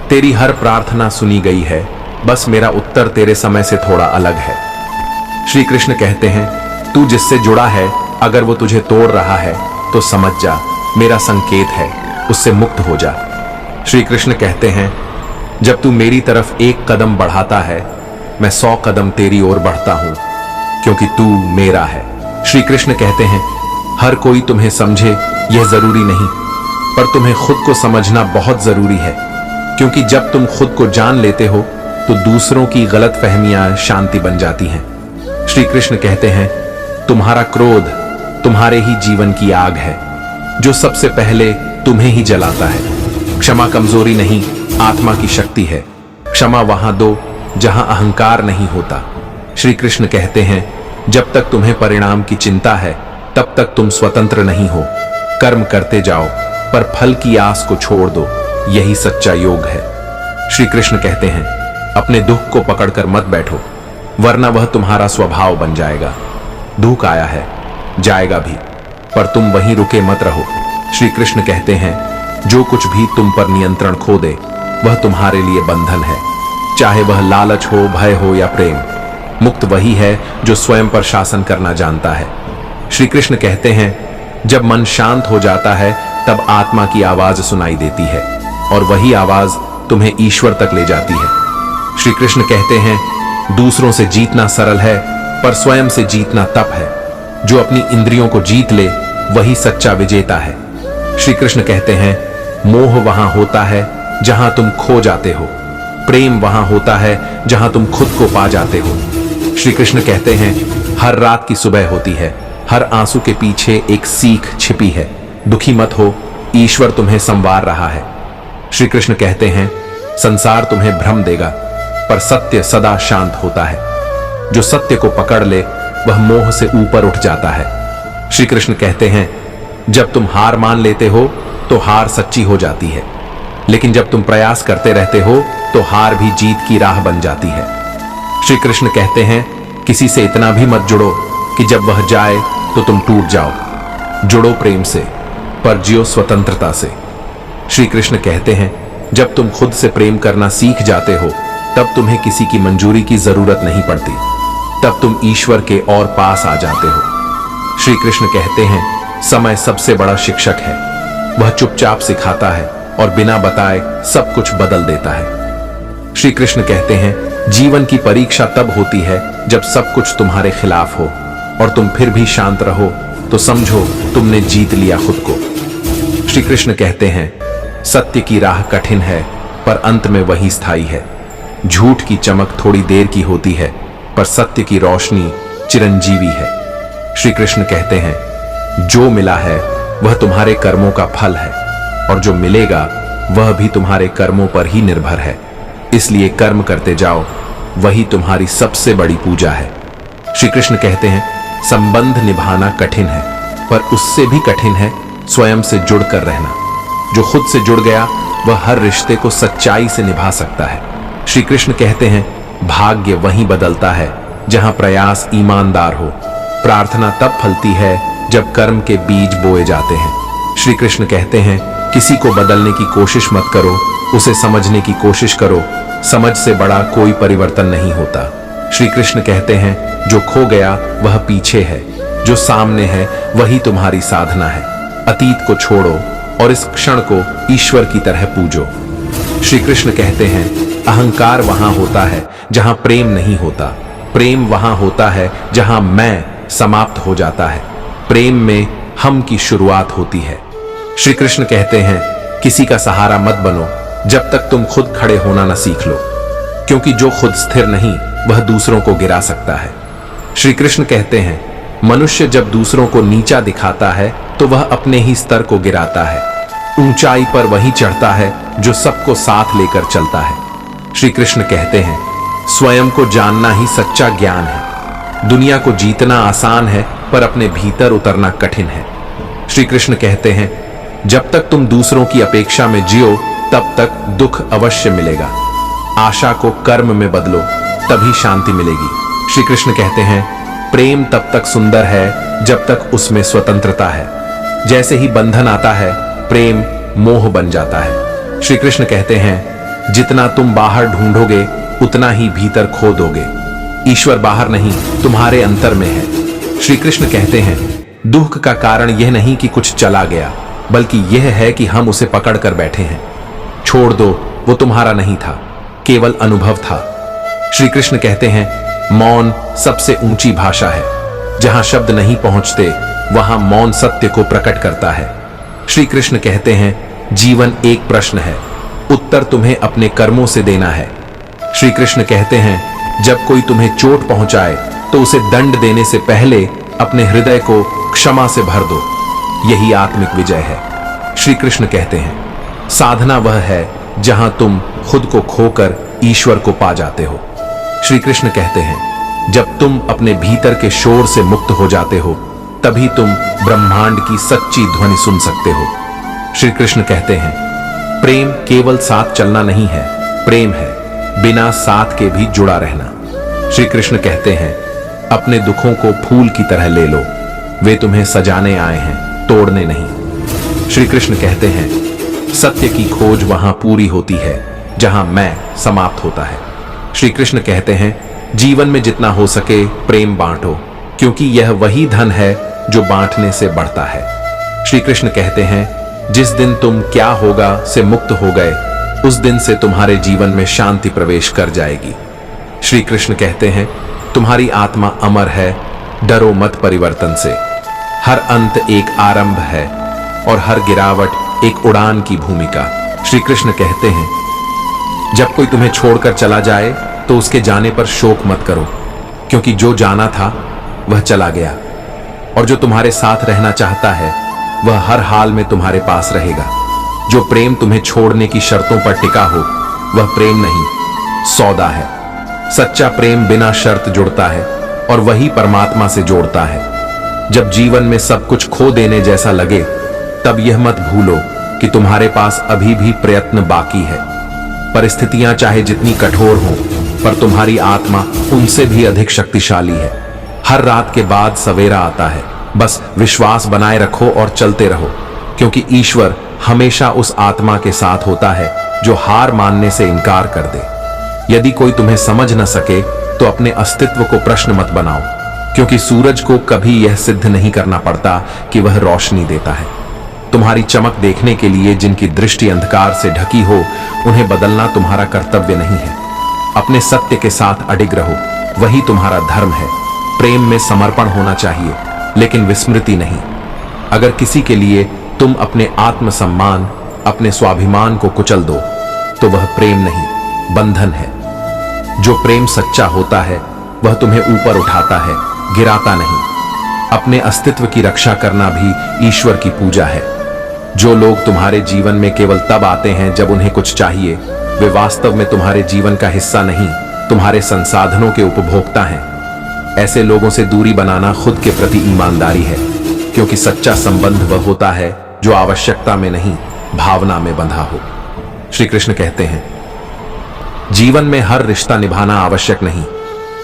तेरी हर प्रार्थना सुनी गई है, बस मेरा उत्तर तेरे समय से थोड़ा अलग है। श्री कृष्ण कहते हैं, तू जिससे जुड़ा है, अगर वो तुझे तोड़ रहा है तो समझ जा, मेरा संकेत है, उससे मुक्त हो जा। श्री कृष्ण कहते हैं, जब तू मेरी तरफ एक कदम बढ़ाता है, मैं 100 कदम तेरी ओर बढ़ता हूं, क्योंकि तू मेरा है। श्री कृष्ण कहते हैं, हर कोई तुम्हें समझे यह जरूरी नहीं, पर तुम्हें खुद को समझना बहुत जरूरी है, क्योंकि जब तुम खुद को जान लेते हो तो दूसरों की गलत फहमियां शांति बन जाती हैं। श्री कृष्ण कहते हैं, तुम्हारा क्रोध तुम्हारे ही जीवन की आग है, जो सबसे पहले तुम्हें ही जलाता है। क्षमा कमजोरी नहीं, आत्मा की शक्ति है। क्षमा वहां दो जहां अहंकार नहीं होता। श्री कृष्ण कहते हैं, जब तक तुम्हें परिणाम की चिंता है, तब तक तुम स्वतंत्र नहीं हो। कर्म करते जाओ, पर फल की आस को छोड़ दो, यही सच्चा योग है। श्री कृष्ण कहते हैं, अपने दुख को पकड़कर मत बैठो, वरना वह तुम्हारा स्वभाव बन जाएगा। दुख आया है, जाएगा भी, पर तुम वहीं रुके मत रहो। श्री कृष्ण कहते हैं, जो कुछ भी तुम पर नियंत्रण खो दे, वह तुम्हारे लिए बंधन है, चाहे वह लालच हो, भय हो या प्रेम। मुक्त वही है जो स्वयं पर शासन करना जानता है। श्री कृष्ण कहते हैं, जब मन शांत हो जाता है, तब आत्मा की आवाज सुनाई देती है, और वही आवाज तुम्हें ईश्वर तक ले जाती है। श्री कृष्ण कहते हैं, दूसरों से जीतना सरल है, पर स्वयं से जीतना तप है। जो अपनी इंद्रियों को जीत ले, वही सच्चा विजेता है। श्री कृष्ण कहते हैं, मोह वहां होता है जहां तुम खो जाते हो, प्रेम वहां होता है जहां तुम खुद को पा जाते हो। श्री कृष्ण कहते हैं, हर रात की सुबह होती है, हर आंसू के पीछे एक सीख छिपी है। दुखी मत हो, ईश्वर तुम्हें संवार रहा है। श्री कृष्ण कहते हैं, संसार तुम्हें भ्रम देगा, पर सत्य सदा शांत होता है। जो सत्य को पकड़ ले, वह मोह से ऊपर उठ जाता है। श्री कृष्ण कहते हैं, जब तुम हार मान लेते हो तो हार सच्ची हो जाती है, लेकिन जब तुम प्रयास करते रहते हो तो हार भी जीत की राह बन जाती है। श्री कृष्ण कहते हैं, किसी से इतना भी मत जुड़ो कि जब वह जाए तो तुम टूट जाओ। जुड़ो प्रेम से, पर जियो स्वतंत्रता से। श्री कृष्ण कहते हैं, जब तुम खुद से प्रेम करना सीख जाते हो, तब तुम्हें किसी की मंजूरी की जरूरत नहीं पड़ती, तब तुम ईश्वर के और पास आ जाते हो। श्री कृष्ण कहते हैं, समय सबसे बड़ा शिक्षक है, वह चुपचाप सिखाता है और बिना बताए सब कुछ बदल देता है। श्री कृष्ण कहते हैं, जीवन की परीक्षा तब होती है जब सब कुछ तुम्हारे खिलाफ हो और तुम फिर भी शांत रहो, तो समझो तुमने जीत लिया खुद को। श्री कृष्ण कहते हैं, सत्य की राह कठिन है, पर अंत में वही स्थायी है। झूठ की चमक थोड़ी देर की होती है, पर सत्य की रोशनी चिरंजीवी है। श्री कृष्ण कहते हैं, जो मिला है वह तुम्हारे कर्मों का फल है, और जो मिलेगा वह भी तुम्हारे कर्मों पर ही निर्भर है। इसलिए कर्म करते जाओ, वही तुम्हारी सबसे बड़ी पूजा है। श्री कृष्ण कहते हैं, संबंध निभाना कठिन है, पर उससे भी कठिन है स्वयं से जुड़कर रहना। जो खुद से जुड़ गया, वह हर रिश्ते को सच्चाई से निभा सकता है। श्री कृष्ण कहते हैं, भाग्य वहीं बदलता है जहां प्रयास ईमानदार हो। प्रार्थना तब फलती है जब कर्म के बीज बोए जाते हैं। श्री कृष्ण कहते हैं, किसी को बदलने की कोशिश मत करो, उसे समझने की कोशिश करो। समझ से बड़ा कोई परिवर्तन नहीं होता। श्री कृष्ण कहते हैं, जो खो गया वह पीछे है, जो सामने है वही तुम्हारी साधना है। अतीत को छोड़ो, और इस क्षण को ईश्वर की तरह पूजो। श्री कृष्ण कहते हैं, अहंकार वहां होता है जहां प्रेम नहीं होता। प्रेम वहां होता है जहां मैं समाप्त हो जाता है। प्रेम में हम की शुरुआत होती है। श्री कृष्ण कहते हैं, किसी का सहारा मत बनो जब तक तुम खुद खड़े होना न सीख लो, क्योंकि जो खुद स्थिर नहीं वह दूसरों को गिरा सकता है। श्री कृष्ण कहते हैं, मनुष्य जब दूसरों को नीचा दिखाता है तो वह अपने ही स्तर को गिराता है। ऊंचाई पर वही चढ़ता है जो सबको साथ लेकर चलता है। श्री कृष्ण कहते हैं, स्वयं को जानना ही सच्चा ज्ञान है। दुनिया को जीतना आसान है पर अपने भीतर उतरना कठिन है। श्री कृष्ण कहते हैं, जब तक तुम दूसरों की अपेक्षा में जियो तब तक दुख अवश्य मिलेगा। आशा को कर्म में बदलो, तभी शांति मिलेगी। श्री कृष्ण कहते हैं, प्रेम तब तक सुंदर है जब तक उसमें स्वतंत्रता है। जैसे ही बंधन आता है प्रेम मोह बन जाता है। श्री कृष्ण कहते हैं, जितना तुम बाहर ढूंढोगे उतना ही भीतर खो दोगे। ईश्वर बाहर नहीं तुम्हारे अंतर में है। श्री कृष्ण कहते हैं, दुख का कारण यह नहीं कि कुछ चला गया, बल्कि यह है कि हम उसे पकड़ कर बैठे हैं। छोड़ दो, वो तुम्हारा नहीं था, केवल अनुभव था। श्री कृष्ण कहते हैं, मौन सबसे ऊंची भाषा है। जहां शब्द नहीं पहुंचते वहां मौन सत्य को प्रकट करता है। श्री कृष्ण कहते हैं, जीवन एक प्रश्न है, उत्तर तुम्हें अपने कर्मों से देना है। श्री कृष्ण कहते हैं, जब कोई तुम्हें चोट पहुंचाए तो उसे दंड देने से पहले अपने हृदय को क्षमा से भर दो। यही आत्मिक विजय है। श्री कृष्ण कहते हैं, साधना वह है जहां तुम खुद को खोकर ईश्वर को पा जाते हो। श्री कृष्ण कहते हैं, जब तुम अपने भीतर के शोर से मुक्त हो जाते हो तभी तुम ब्रह्मांड की सच्ची ध्वनि सुन सकते हो। श्री कृष्ण कहते हैं, प्रेम केवल साथ चलना नहीं है, प्रेम है बिना साथ के भी जुड़ा रहना। श्री कृष्ण कहते हैं, अपने दुखों को फूल की तरह ले लो, वे तुम्हें सजाने आए हैं, तोड़ने नहीं। श्री कृष्ण कहते हैं, सत्य की खोज वहां पूरी होती है जहां मैं समाप्त होता है। श्री कृष्ण कहते हैं, जीवन में जितना हो सके प्रेम बांटो, क्योंकि यह वही धन है जो बांटने से बढ़ता है। श्री कृष्ण कहते हैं, जिस दिन तुम क्या होगा से मुक्त हो गए उस दिन से तुम्हारे जीवन में शांति प्रवेश कर जाएगी। श्री कृष्ण कहते हैं, तुम्हारी आत्मा अमर है, डरो मत परिवर्तन से। हर अंत एक आरंभ है और हर गिरावट एक उड़ान की भूमिका। श्री कृष्ण कहते हैं, जब कोई तुम्हें छोड़कर चला जाए तो उसके जाने पर शोक मत करो, क्योंकि जो जाना था वह चला गया और जो तुम्हारे साथ रहना चाहता है वह हर हाल में तुम्हारे पास रहेगा। जो प्रेम तुम्हें छोड़ने की शर्तों पर टिका हो वह प्रेम नहीं, सौदा है। सच्चा प्रेम बिना शर्त जुड़ता है और वही परमात्मा से जोड़ता है। जब जीवन में सब कुछ खो देने जैसा लगे तब यह मत भूलो कि तुम्हारे पास अभी भी प्रयत्न बाकी है। परिस्थितियां चाहे जितनी कठोर हों, पर तुम्हारी आत्मा उनसे भी अधिक शक्तिशाली है। हर रात के बाद सवेरा आता है, बस विश्वास बनाए रखो और चलते रहो, क्योंकि ईश्वर हमेशा उस आत्मा के साथ होता है जो हार मानने से इनकार कर दे। यदि कोई तुम्हें समझ न सके तो अपने अस्तित्व को प्रश्न मत बनाओ, क्योंकि सूरज को कभी यह सिद्ध नहीं करना पड़ता कि वह रोशनी देता है। तुम्हारी चमक देखने के लिए जिनकी दृष्टि अंधकार से ढकी हो उन्हें बदलना तुम्हारा कर्तव्य नहीं है। अपने सत्य के साथ अडिग रहो, वही तुम्हारा धर्म है। प्रेम में समर्पण होना चाहिए, लेकिन विस्मृति नहीं। अगर किसी के लिए तुम अपने आत्मसम्मान, अपने स्वाभिमान को कुचल दो तो वह प्रेम नहीं, बंधन है। जो प्रेम सच्चा होता है वह तुम्हें ऊपर उठाता है, गिराता नहीं। अपने अस्तित्व की रक्षा करना भी ईश्वर की पूजा है। जो लोग तुम्हारे जीवन में केवल तब आते हैं जब उन्हें कुछ चाहिए, वे वास्तव में तुम्हारे जीवन का हिस्सा नहीं, तुम्हारे संसाधनों के उपभोक्ता हैं। ऐसे लोगों से दूरी बनाना खुद के प्रति ईमानदारी है, क्योंकि सच्चा संबंध वह होता है जो आवश्यकता में नहीं, भावना में बंधा हो। श्री कृष्ण कहते हैं, जीवन में हर रिश्ता निभाना आवश्यक नहीं,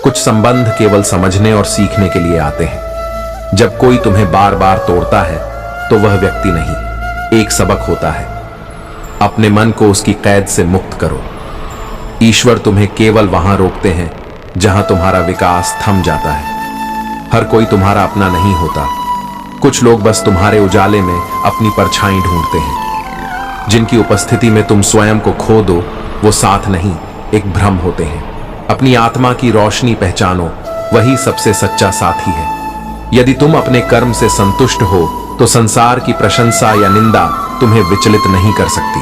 कुछ संबंध केवल समझने और सीखने के लिए आते हैं। जब कोई तुम्हें बार बार तोड़ता है तो वह व्यक्ति नहीं, एक सबक होता है। अपने मन को उसकी कैद से मुक्त करो। ईश्वर तुम्हें केवल वहां रोकते हैं जहां तुम्हारा विकास थम जाता है। हर कोई तुम्हारा अपना नहीं होता, कुछ लोग बस तुम्हारे उजाले में अपनी परछाई ढूंढते हैं। जिनकी उपस्थिति में तुम स्वयं को खो दो, वो साथ नहीं, एक भ्रम होते हैं। अपनी आत्मा की रोशनी पहचानो, वही सबसे सच्चा साथी है। यदि तुम अपने कर्म से संतुष्ट हो तो संसार की प्रशंसा या निंदा तुम्हें विचलित नहीं कर सकती।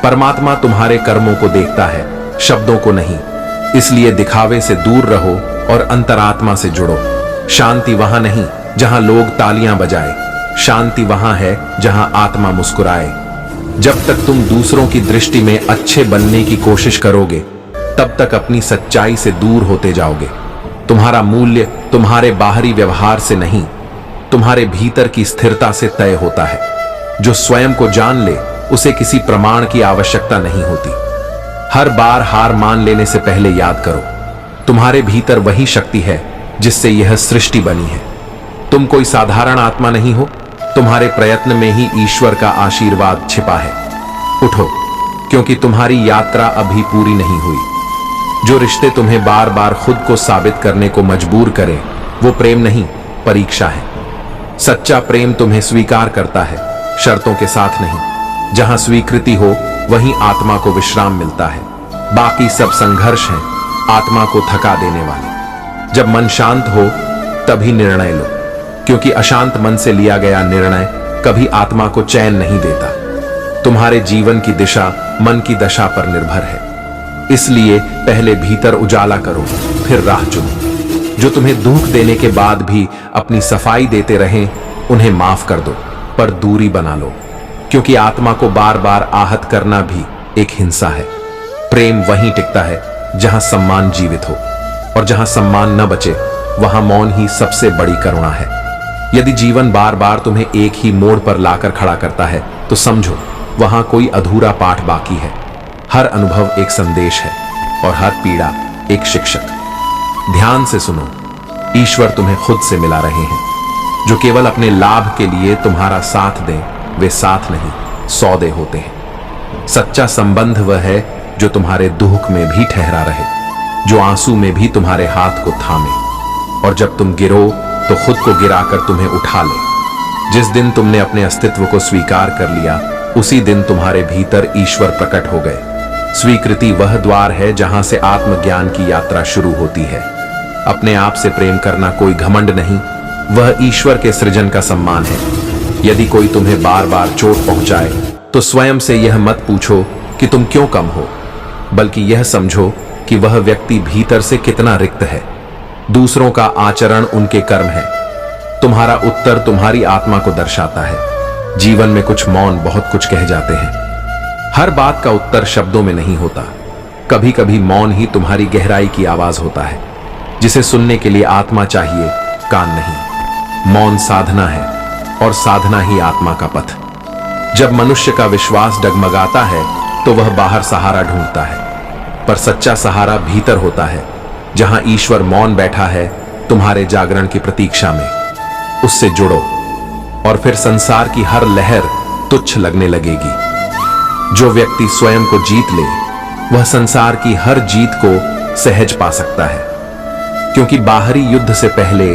परमात्मा तुम्हारे कर्मों को देखता है, शब्दों को नहीं। इसलिए दिखावे से दूर रहो और अंतरात्मा से जुड़ो। शांति वहां नहीं जहां लोग तालियां बजाए, शांति वहां है जहां आत्मा मुस्कुराए। जब तक तुम दूसरों की दृष्टि में अच्छे बनने की कोशिश करोगे, तब तक अपनी सच्चाई से दूर होते जाओगे। तुम्हारा मूल्य तुम्हारे बाहरी व्यवहार से नहीं, तुम्हारे भीतर की स्थिरता से तय होता है। जो स्वयं को जान ले, उसे किसी प्रमाण की आवश्यकता नहीं होती। हर बार हार मान लेने से पहले याद करो, तुम्हारे भीतर वही शक्ति है जिससे यह सृष्टि बनी है। तुम कोई साधारण आत्मा नहीं हो, तुम्हारे प्रयत्न में ही ईश्वर का आशीर्वाद छिपा है। उठो, क्योंकि तुम्हारी यात्रा अभी पूरी नहीं हुई। जो रिश्ते तुम्हें बार बार खुद को साबित करने को मजबूर करें, वो प्रेम नहीं, परीक्षा है। सच्चा प्रेम तुम्हें स्वीकार करता है, शर्तों के साथ नहीं। जहां स्वीकृति हो, वहीं आत्मा को विश्राम मिलता है। बाकी सब संघर्ष हैं, आत्मा को थका देने वाले। जब मन शांत हो, तभी निर्णय लो, क्योंकि अशांत मन से लिया गया निर्णय कभी आत्मा को चैन नहीं देता। तुम्हारे जीवन की दिशा मन की दशा पर निर्भर है। इसलिए पहले भीतर उजाला करो, फिर राह चुनो। जो तुम्हें दुख देने के बाद भी अपनी सफाई देते रहें, उन्हें माफ कर दो, पर दूरी बना लो, क्योंकि आत्मा को बार बार आहत करना भी एक हिंसा है। प्रेम वहीं टिकता है जहां सम्मान जीवित हो, और जहां सम्मान न बचे, वहां मौन ही सबसे बड़ी करुणा है। यदि जीवन बार बार तुम्हें एक ही मोड़ पर लाकर खड़ा करता है, तो समझो वहां कोई अधूरा पाठ बाकी है। हर अनुभव एक संदेश है, और हर पीड़ा एक शिक्षक। ध्यान से सुनो, ईश्वर तुम्हें खुद से मिला रहे हैं। जो केवल अपने लाभ के लिए तुम्हारा साथ दें, वे साथ नहीं, सौदे होते हैं। सच्चा संबंध वह है जो तुम्हारे दुख में भी ठहरा रहे, जो आंसू में भी तुम्हारे हाथ को थामे, और जब तुम गिरो तो खुद को गिराकर तुम्हें उठा ले। जिस दिन तुमने अपने अस्तित्व को स्वीकार कर लिया, उसी दिन तुम्हारे भीतर ईश्वर प्रकट हो गए। स्वीकृति वह द्वार है जहां से आत्मज्ञान की यात्रा शुरू होती है। अपने आप से प्रेम करना कोई घमंड नहीं, वह ईश्वर के सृजन का सम्मान है। यदि कोई तुम्हें बार बार चोट पहुंचाए, तो स्वयं से यह मत पूछो कि तुम क्यों कम हो, बल्कि यह समझो कि वह व्यक्ति भीतर से कितना रिक्त है। दूसरों का आचरण उनके कर्म है, तुम्हारा उत्तर तुम्हारी आत्मा को दर्शाता है। जीवन में कुछ मौन बहुत कुछ कह जाते हैं। हर बात का उत्तर शब्दों में नहीं होता। कभी कभी मौन ही तुम्हारी गहराई की आवाज होता है, जिसे सुनने के लिए आत्मा चाहिए, कान नहीं। मौन साधना है, और साधना ही आत्मा का पथ। जब मनुष्य का विश्वास डगमगाता है, तो वह बाहर सहारा ढूंढता है, पर सच्चा सहारा भीतर होता है, जहां ईश्वर मौन बैठा है तुम्हारे जागरण की प्रतीक्षा में। उससे जुड़ो, और फिर संसार की हर लहर तुच्छ लगने लगेगी। जो व्यक्ति स्वयं को जीत ले, वह संसार की हर जीत को सहज पा सकता है, क्योंकि बाहरी युद्ध से पहले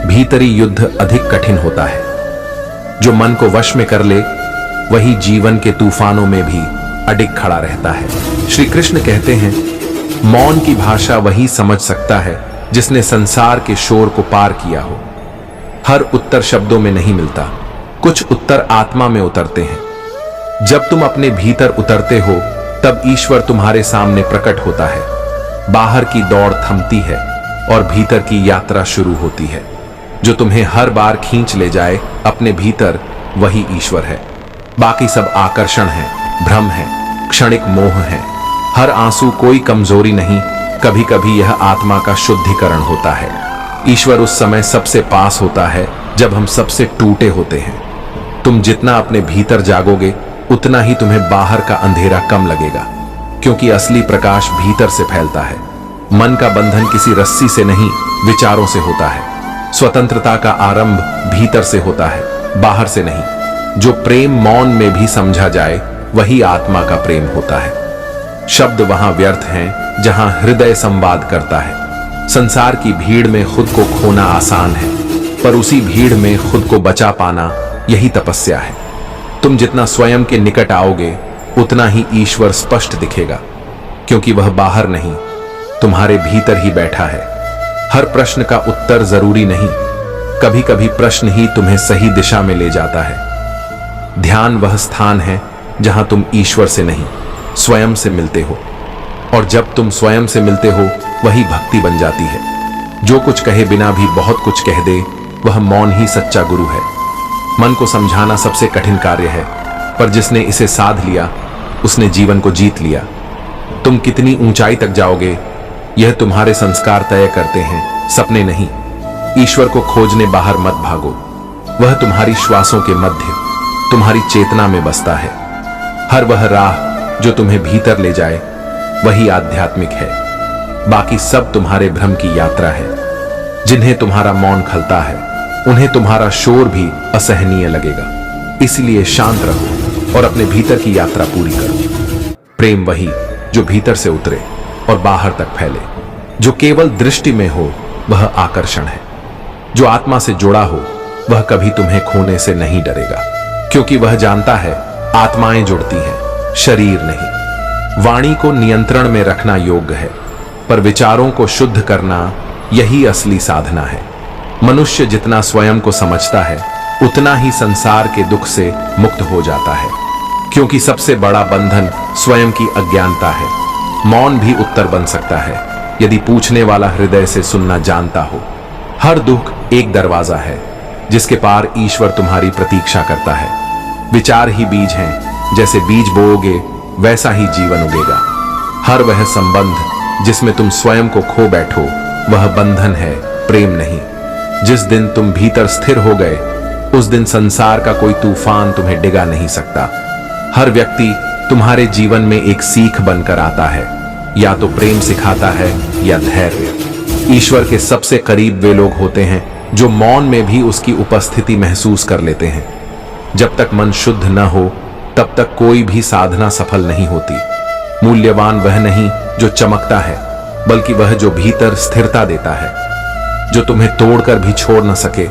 भीतरी युद्ध अधिक कठिन होता है। जो मन को वश में कर ले, वही जीवन के तूफानों में भी अडिग खड़ा रहता है। श्री कृष्ण कहते हैं, मौन की भाषा वही समझ सकता है जिसने संसार के शोर को पार किया हो। हर उत्तर शब्दों में नहीं मिलता, कुछ उत्तर आत्मा में उतरते हैं। जब तुम अपने भीतर उतरते हो, तब ईश्वर तुम्हारे सामने प्रकट होता है। बाहर की दौड़ थमती है और भीतर की यात्रा शुरू होती है। जो तुम्हें हर बार खींच ले जाए अपने भीतर, वही ईश्वर है। बाकी सब आकर्षण है, भ्रम है, क्षणिक मोह है। हर आंसू कोई कमजोरी नहीं, कभी कभी यह आत्मा का शुद्धिकरण होता है। ईश्वर उस समय सबसे पास होता है जब हम सबसे टूटे होते हैं। तुम जितना अपने भीतर जागोगे, उतना ही तुम्हें बाहर का अंधेरा कम लगेगा, क्योंकि असली प्रकाश भीतर से फैलता है। मन का बंधन किसी रस्सी से नहीं, विचारों से होता है। स्वतंत्रता का आरंभ भीतर से होता है, बाहर से नहीं। जो प्रेम मौन में भी समझा जाए, वही आत्मा का प्रेम होता है। शब्द वहां व्यर्थ हैं जहां हृदय संवाद करता है। संसार की भीड़ में खुद को खोना आसान है, पर उसी भीड़ में खुद को बचा पाना यही तपस्या है। तुम जितना स्वयं के निकट आओगे उतना ही ईश्वर स्पष्ट दिखेगा, क्योंकि वह बाहर नहीं, तुम्हारे भीतर ही बैठा है। हर प्रश्न का उत्तर जरूरी नहीं, कभी कभी प्रश्न ही तुम्हें सही दिशा में ले जाता है। ध्यान वह स्थान है जहां तुम ईश्वर से नहीं, स्वयं से मिलते हो, और जब तुम स्वयं से मिलते हो वही भक्ति बन जाती है। जो कुछ कहे बिना भी बहुत कुछ कह दे, वह मौन ही सच्चा गुरु है। मन को समझाना सबसे कठिन कार्य है, पर जिसने इसे साध लिया उसने जीवन को जीत लिया। तुम कितनी ऊंचाई तक जाओगे यह तुम्हारे संस्कार तय करते हैं, सपने नहीं। ईश्वर को खोजने बाहर मत भागो, वह तुम्हारी श्वासों के मध्य, तुम्हारी चेतना में बसता है। हर वह राह जो तुम्हें भीतर ले जाए वही आध्यात्मिक है, बाकी सब तुम्हारे भ्रम की यात्रा है। जिन्हें तुम्हारा मौन खलता है उन्हें तुम्हारा शोर भी असहनीय लगेगा। इसलिए शांत रहो और अपने भीतर की यात्रा पूरी करो। प्रेम वही जो भीतर से उतरे और बाहर तक फैले। जो केवल दृष्टि में हो वह आकर्षण है। जो आत्मा से जुड़ा हो वह कभी तुम्हें खोने से नहीं डरेगा, क्योंकि वह जानता है आत्माएं जुड़ती हैं, शरीर नहीं। वाणी को नियंत्रण में रखना योग्य है, पर विचारों को शुद्ध करना यही असली साधना है। मनुष्य जितना स्वयं को समझता है उतना ही संसार के दुख से मुक्त हो जाता है, क्योंकि सबसे बड़ा बंधन स्वयं की अज्ञानता है। मौन भी उत्तर बन सकता है यदि पूछने वाला हृदय से सुनना जानता हो। हर दुख एक दरवाजा है जिसके पार ईश्वर तुम्हारी प्रतीक्षा करता है। विचार ही बीज हैं, जैसे बीज बोओगे वैसा ही जीवन उगेगा। हर वह संबंध जिसमें तुम स्वयं को खो बैठो वह बंधन है, प्रेम नहीं। जिस दिन तुम भीतर स्थिर हो गए उस दिन संसार का कोई तूफान तुम्हें डिगा नहीं सकता। हर व्यक्ति तुम्हारे जीवन में एक सीख बनकर आता है, या तो प्रेम सिखाता है या धैर्य। ईश्वर के सबसे करीब वे लोग होते हैं जो मौन में भी उसकी उपस्थिति महसूस कर लेते हैं। जब तक मन शुद्ध न हो तब तक कोई भी साधना सफल नहीं होती। मूल्यवान वह नहीं जो चमकता है, बल्कि वह जो भीतर स्थिरता देता है। जो तुम्हें तोड़कर भी छोड़ न सके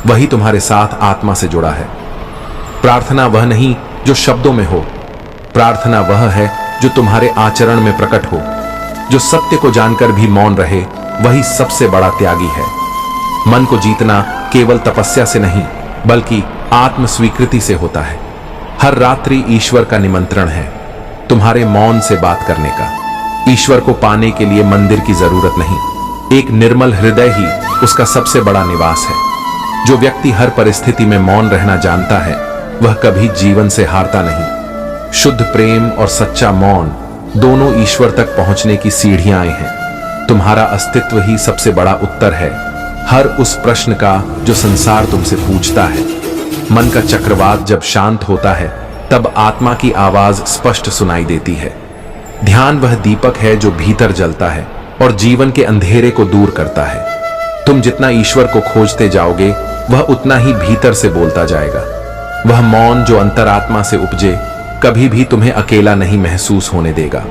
वही तुम्हारे साथ आत्मा से जुड़ा है। प्रार्थना वह नहीं जो शब्दों में हो, प्रार्थना वह है जो तुम्हारे आचरण में प्रकट हो। जो सत्य को जानकर भी मौन रहे वही सबसे बड़ा त्यागी है। मन को जीतना केवल तपस्या से नहीं बल्कि आत्म स्वीकृति से होता है। हर रात्रि ईश्वर का निमंत्रण है तुम्हारे मौन से बात करने का। ईश्वर को पाने के लिए मंदिर की जरूरत नहीं, एक निर्मल हृदय ही उसका सबसे बड़ा निवास है। जो व्यक्ति हर परिस्थिति में मौन रहना जानता है वह कभी जीवन से हारता नहीं। शुद्ध प्रेम और सच्चा मौन दोनों ईश्वर तक पहुंचने की सीढ़ियां हैं। तुम्हारा अस्तित्व ही सबसे बड़ा उत्तर है हर उस प्रश्न का जो संसार तुमसे पूछता है। मन का चक्रवात जब शांत होता है तब आत्मा की आवाज स्पष्ट सुनाई देती है। ध्यान वह दीपक है जो भीतर जलता है और जीवन के अंधेरे को दूर करता है। तुम जितना ईश्वर को खोजते जाओगे वह उतना ही भीतर से बोलता जाएगा। वह मौन जो अंतरात्मा से उपजे कभी भी तुम्हें अकेला नहीं महसूस होने देगा।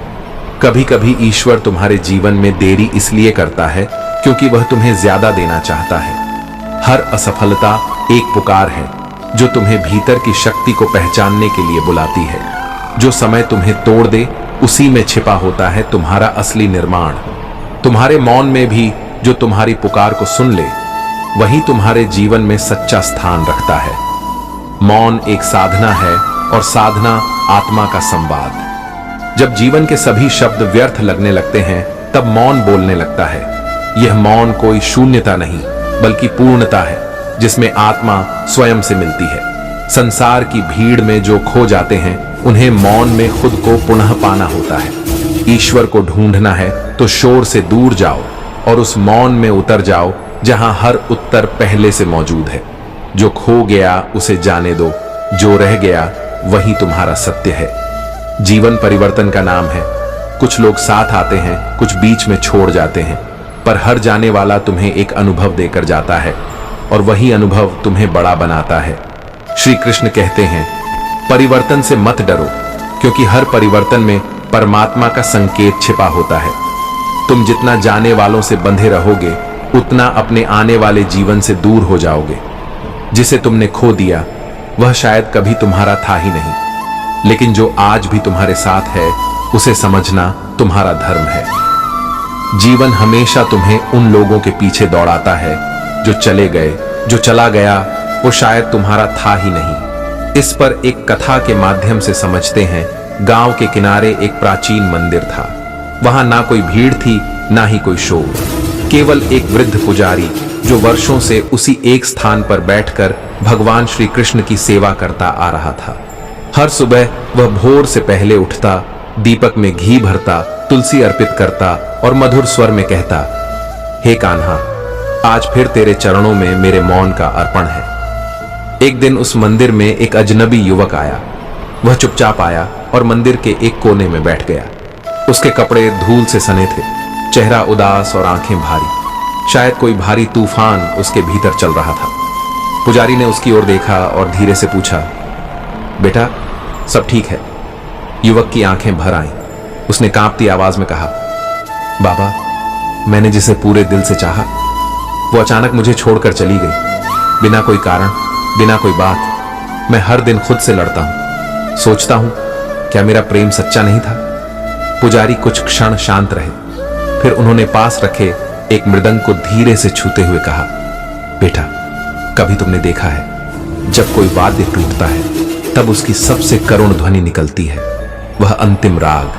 कभी कभी ईश्वर तुम्हारे जीवन में देरी इसलिए करता है क्योंकि वह तुम्हें ज्यादा देना चाहता है। हर असफलता एक पुकार है जो तुम्हें भीतर की शक्ति को पहचानने के लिए बुलाती है। जो समय तुम्हें तोड़ दे उसी में छिपा होता है तुम्हारा असली निर्माण। तुम्हारे मौन में भी जो तुम्हारी पुकार को सुन ले वही तुम्हारे जीवन में सच्चा स्थान रखता है। मौन एक साधना है और साधना आत्मा का संवाद। जब जीवन के सभी शब्द व्यर्थ लगने लगते हैं तब मौन बोलने लगता है। यह मौन कोई शून्यता नहीं बल्कि पूर्णता है जिसमें आत्मा स्वयं से मिलती है। संसार की भीड़ में जो खो जाते हैं उन्हें मौन में खुद को पुनः पाना होता है। ईश्वर को ढूंढना है तो शोर से दूर जाओ और उस मौन में उतर जाओ जहां हर उत्तर पहले से मौजूद है। जो खो गया उसे जाने दो, जो रह गया वही तुम्हारा सत्य है। जीवन परिवर्तन का नाम है। कुछ लोग साथ आते हैं, कुछ बीच में छोड़ जाते हैं, पर हर जाने वाला तुम्हें एक अनुभव देकर जाता है और वही अनुभव तुम्हें बड़ा बनाता है। श्री कृष्ण कहते हैं, परिवर्तन से मत डरो, क्योंकि हर परिवर्तन में परमात्मा का संकेत छिपा होता है। तुम जितना जाने वालों से बंधे रहोगे उतना अपने आने वाले जीवन से दूर हो जाओगे। जिसे तुमने खो दिया वह शायद कभी तुम्हारा था ही नहीं, लेकिन जो आज भी तुम्हारे साथ है उसे समझना तुम्हारा धर्म है। जीवन हमेशा तुम्हें उन लोगों के पीछे दौड़ाता है जो चले गए, जो चला गया वो शायद तुम्हारा था ही नहीं। इस पर एक कथा के माध्यम से समझते हैं। गांव के किनारे एक प्राचीन मंदिर था। वहां ना कोई भीड़ थी, ना ही कोई शोर, केवल एक वृद्ध पुजारी जो वर्षों से उसी एक स्थान पर बैठकर भगवान श्री कृष्ण की सेवा करता आ रहा था। हर सुबह वह भोर से पहले उठता, दीपक में घी भरता, तुलसी अर्पित करता और मधुर स्वर में कहता, हे कान्हा, आज फिर तेरे चरणों में मेरे मौन का अर्पण है। एक दिन उस मंदिर में एक अजनबी युवक आया। वह चुपचाप आया और मंदिर के एक कोने में बैठ गया। उसके कपड़े धूल से सने थे, चेहरा उदास और आंखें भारी। शायद कोई भारी तूफान उसके भीतर चल रहा था। पुजारी ने उसकी ओर देखा और धीरे से पूछा, बेटा सब ठीक है? युवक की आंखें भर आईं। उसने कांपती आवाज में कहा, बाबा, मैंने जिसे पूरे दिल से चाहा वो अचानक मुझे छोड़कर चली गई। बिना कोई कारण, बिना कोई बात। मैं हर दिन खुद से लड़ता हूं, सोचता हूं क्या मेरा प्रेम सच्चा नहीं था? पुजारी कुछ क्षण शांत रहे, फिर उन्होंने पास रखे एक मृदंग को धीरे से छूते हुए कहा, बेटा, कभी तुमने देखा है जब कोई वाद्य टूटता है तब उसकी सबसे करुण ध्वनि निकलती है। वह अंतिम राग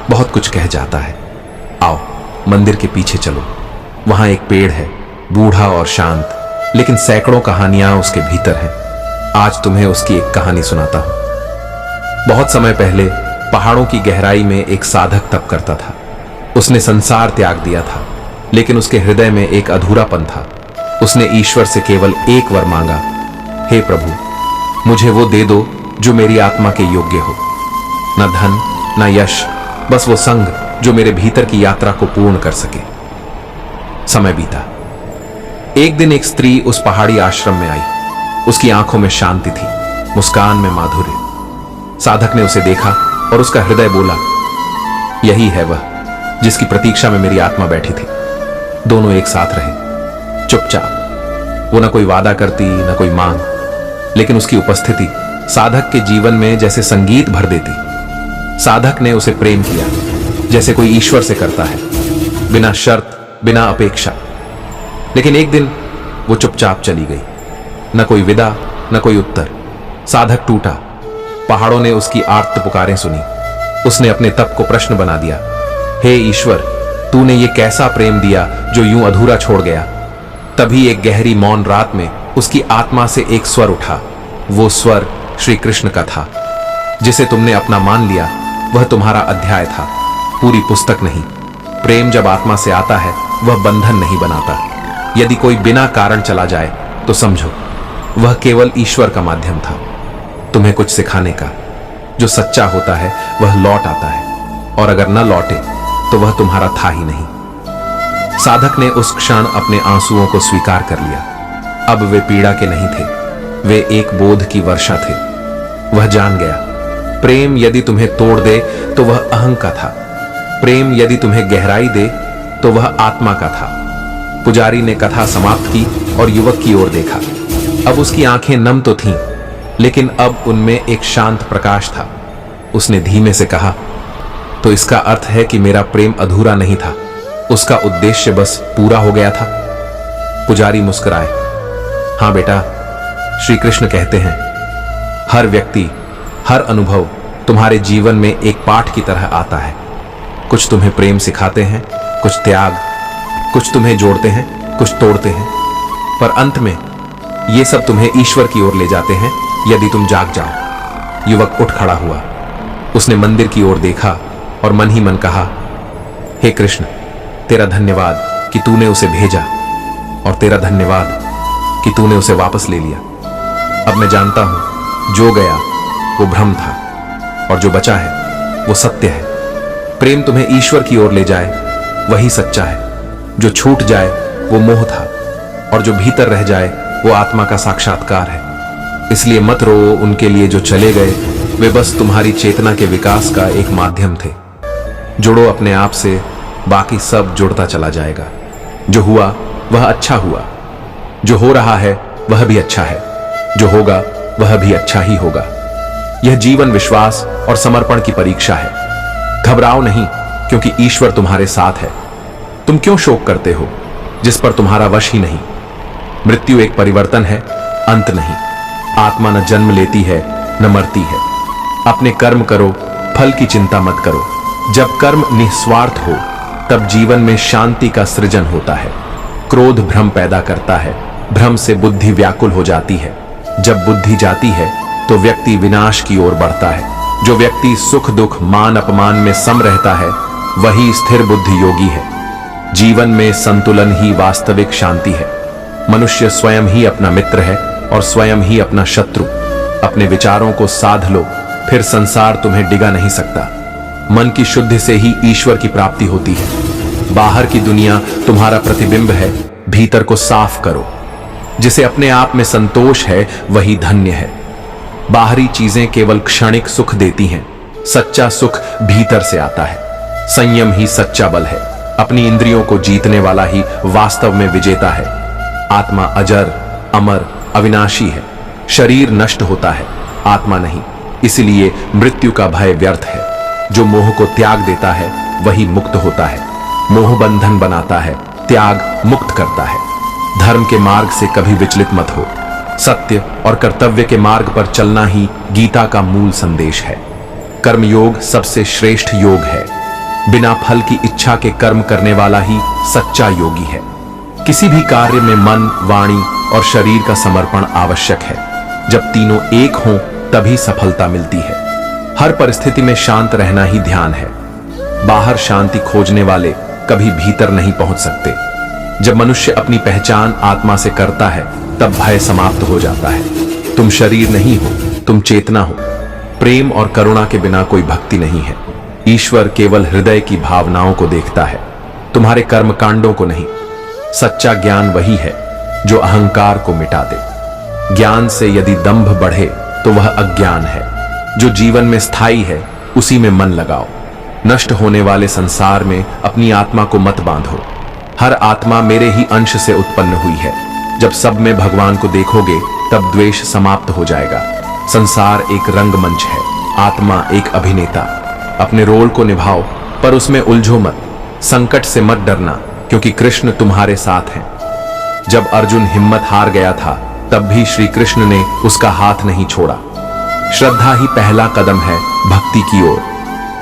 बहुत कुछ कह जाता है। आओ मंदिर के पीछे चलो। वहां एक पेड़ है, बूढ़ा और शांत, लेकिन सैकड़ों कहानियां उसके भीतर हैं। आज तुम्हें उसकी एक कहानी सुनाता हूं। बहुत समय पहले पहाड़ों की गहराई में एक साधक तप करता था। उसने संसार त्याग दिया था, लेकिन उसके हृदय में एक अधूरापन था। उसने ईश्वर से केवल एक वर मांगा, हे प्रभु, मुझे वो दे दो जो मेरी आत्मा के योग्य हो। न धन, न यश, बस वो संग जो मेरे भीतर की यात्रा को पूर्ण कर सके। समय बीता। एक दिन एक स्त्री उस पहाड़ी आश्रम में आई। उसकी आंखों में शांति थी, मुस्कान में माधुर्य। साधक ने उसे देखा और उसका हृदय बोला, यही है वह जिसकी प्रतीक्षा में मेरी आत्मा बैठी थी। दोनों एक साथ रहे, चुपचाप। वो न कोई वादा करती, न कोई मांग, लेकिन उसकी उपस्थिति साधक के जीवन में जैसे संगीत भर देती। साधक ने उसे प्रेम किया जैसे कोई ईश्वर से करता है, बिना शर्त, बिना अपेक्षा। लेकिन एक दिन वो चुपचाप चली गई। न कोई विदा, न कोई उत्तर। साधक टूटा। पहाड़ों ने उसकी आर्त पुकारें सुनी। उसने अपने तप को प्रश्न बना दिया, हे ईश्वर, तूने ये कैसा प्रेम दिया जो यूं अधूरा छोड़ गया? तभी एक गहरी मौन रात में उसकी आत्मा से एक स्वर उठा। वो स्वर श्री कृष्ण का था। जिसे तुमने अपना मान लिया वह तुम्हारा अध्याय था, पूरी पुस्तक नहीं। प्रेम जब आत्मा से आता है वह बंधन नहीं बनाता। यदि कोई बिना कारण चला जाए तो समझो वह केवल ईश्वर का माध्यम था, तुम्हें कुछ सिखाने का। जो सच्चा होता है वह लौट आता है, और अगर न लौटे तो वह तुम्हारा था ही नहीं। साधक ने उस क्षण अपने आंसुओं को स्वीकार कर लिया। अब वे पीड़ा के नहीं थे, वे एक बोध की वर्षा थे। वह जान गया, प्रेम यदि तुम्हें तोड़ दे तो वह अहं का था। प्रेम यदि तुम्हें गहराई दे तो वह आत्मा का था। पुजारी ने कथा समाप्त की और युवक की ओर देखा। अब उसकी आंखें नम तो थीं, लेकिन अब उनमें एक शांत प्रकाश था। उसने धीमे से कहा, तो इसका अर्थ है कि मेरा प्रेम अधूरा नहीं था, उसका उद्देश्य बस पूरा हो गया था। पुजारी मुस्कुराए, हां बेटा, श्री कृष्ण कहते हैं, हर व्यक्ति, हर अनुभव तुम्हारे जीवन में एक पाठ की तरह आता है। कुछ तुम्हें प्रेम सिखाते हैं, कुछ त्याग, कुछ तुम्हें जोड़ते हैं, कुछ तोड़ते हैं, पर अंत में ये सब तुम्हें ईश्वर की ओर ले जाते हैं यदि तुम जाग जाओ। युवक उठ खड़ा हुआ। उसने मंदिर की ओर देखा और मन ही मन कहा, हे कृष्ण, तेरा धन्यवाद कि तूने उसे भेजा, और तेरा धन्यवाद कि तूने उसे वापस ले लिया। अब मैं जानता हूं जो गया वो भ्रम था, और जो बचा है वो सत्य है। प्रेम तुम्हें ईश्वर की ओर ले जाए वही सच्चा है। जो छूट जाए वो मोह था, और जो भीतर रह जाए वो आत्मा का साक्षात्कार है। इसलिए मत रो उनके लिए जो चले गए, वे बस तुम्हारी चेतना के विकास का एक माध्यम थे। जुड़ो अपने आप से, बाकी सब जुड़ता चला जाएगा। जो हुआ वह अच्छा हुआ। जो हो रहा है वह भी अच्छा है, जो होगा वह भी अच्छा ही होगा। यह जीवन विश्वास और समर्पण की परीक्षा है। घबराओ नहीं, क्योंकि ईश्वर तुम्हारे साथ है। तुम क्यों शोक करते हो जिस पर तुम्हारा वश ही नहीं? मृत्यु एक परिवर्तन है, अंत नहीं। आत्मा न जन्म लेती है न मरती है। अपने कर्म करो, फल की चिंता मत करो। जब कर्म निस्वार्थ हो तब जीवन में शांति का सृजन होता है। क्रोध भ्रम पैदा करता है, भ्रम से बुद्धि व्याकुल हो जाती है। जब बुद्धि जाती है तो व्यक्ति विनाश की ओर बढ़ता है। जो व्यक्ति सुख दुख मान अपमान में सम रहता है वही स्थिर बुद्धि योगी है। जीवन में संतुलन ही वास्तविक शांति है। मनुष्य स्वयं ही अपना मित्र है और स्वयं ही अपना शत्रु। अपने विचारों को साध लो, फिर संसार तुम्हें डिगा नहीं सकता। मन की शुद्धि से ही ईश्वर की प्राप्ति होती है। बाहर की दुनिया तुम्हारा प्रतिबिंब है, भीतर को साफ करो। जिसे अपने आप में संतोष है वही धन्य है। बाहरी चीजें केवल क्षणिक सुख देती हैं, सच्चा सुख भीतर से आता है। संयम ही सच्चा बल है। अपनी इंद्रियों को जीतने वाला ही वास्तव में विजेता है। आत्मा अजर, अमर, अविनाशी है। शरीर नष्ट होता है, आत्मा नहीं। इसलिए मृत्यु का भय व्यर्थ है। जो मोह को त्याग देता है वही मुक्त होता है। मोह बंधन बनाता है, त्याग मुक्त करता है। धर्म के मार्ग से कभी विचलित मत हो। सत्य और कर्तव्य के मार्ग पर चलना ही गीता का मूल संदेश है। कर्मयोग सबसे श्रेष्ठ योग है। बिना फल की इच्छा के कर्म करने वाला ही सच्चा योगी है। किसी भी कार्य में मन, वाणी और शरीर का समर्पण आवश्यक है। जब तीनों एक हों तभी सफलता मिलती है। हर परिस्थिति में शांत रहना ही ध्यान है। बाहर शांति खोजने वाले कभी भीतर नहीं पहुंच सकते। जब मनुष्य अपनी पहचान आत्मा से करता है तब भय समाप्त हो जाता है। तुम शरीर नहीं हो, तुम चेतना हो। प्रेम और करुणा के बिना कोई भक्ति नहीं है। ईश्वर केवल हृदय की भावनाओं को देखता है, तुम्हारे कर्म कांडों को नहीं। सच्चा ज्ञान वही है जो अहंकार को मिटा दे। ज्ञान से यदि दंभ बढ़े तो वह अज्ञान है। जो जीवन में स्थायी है उसी में मन लगाओ। नष्ट होने वाले संसार में अपनी आत्मा को मत बांधो। हर आत्मा मेरे ही अंश से उत्पन्न हुई है। जब सब में भगवान को देखोगे तब द्वेष समाप्त हो जाएगा। संसार एक रंगमंच है, आत्मा एक अभिनेता। अपने रोल को निभाओ पर उसमें उलझो मत। संकट से मत डरना, क्योंकि कृष्ण तुम्हारे साथ हैं। जब अर्जुन हिम्मत हार गया था तब भी श्री कृष्ण ने उसका हाथ नहीं छोड़ा। श्रद्धा ही पहला कदम है भक्ति की ओर।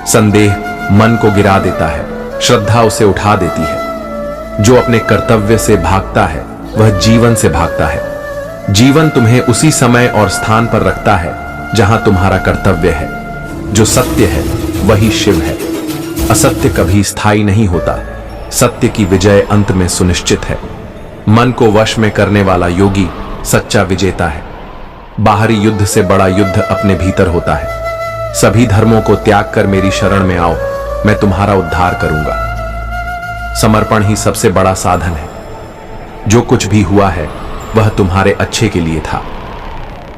संदेह मन को गिरा देता है, श्रद्धा उसे उठा देती है। जो अपने कर्तव्य से भागता है वह जीवन से भागता है। जीवन तुम्हें उसी समय और स्थान पर रखता है जहां तुम्हारा कर्तव्य है। जो सत्य है वही शिव है। असत्य कभी स्थायी नहीं होता। सत्य की विजय अंत में सुनिश्चित है। मन को वश में करने वाला योगी सच्चा विजेता है। बाहरी युद्ध से बड़ा युद्ध अपने भीतर होता है। सभी धर्मों को त्याग कर मेरी शरण में आओ, मैं तुम्हारा उद्धार करूंगा। समर्पण ही सबसे बड़ा साधन है। जो कुछ भी हुआ है वह तुम्हारे अच्छे के लिए था।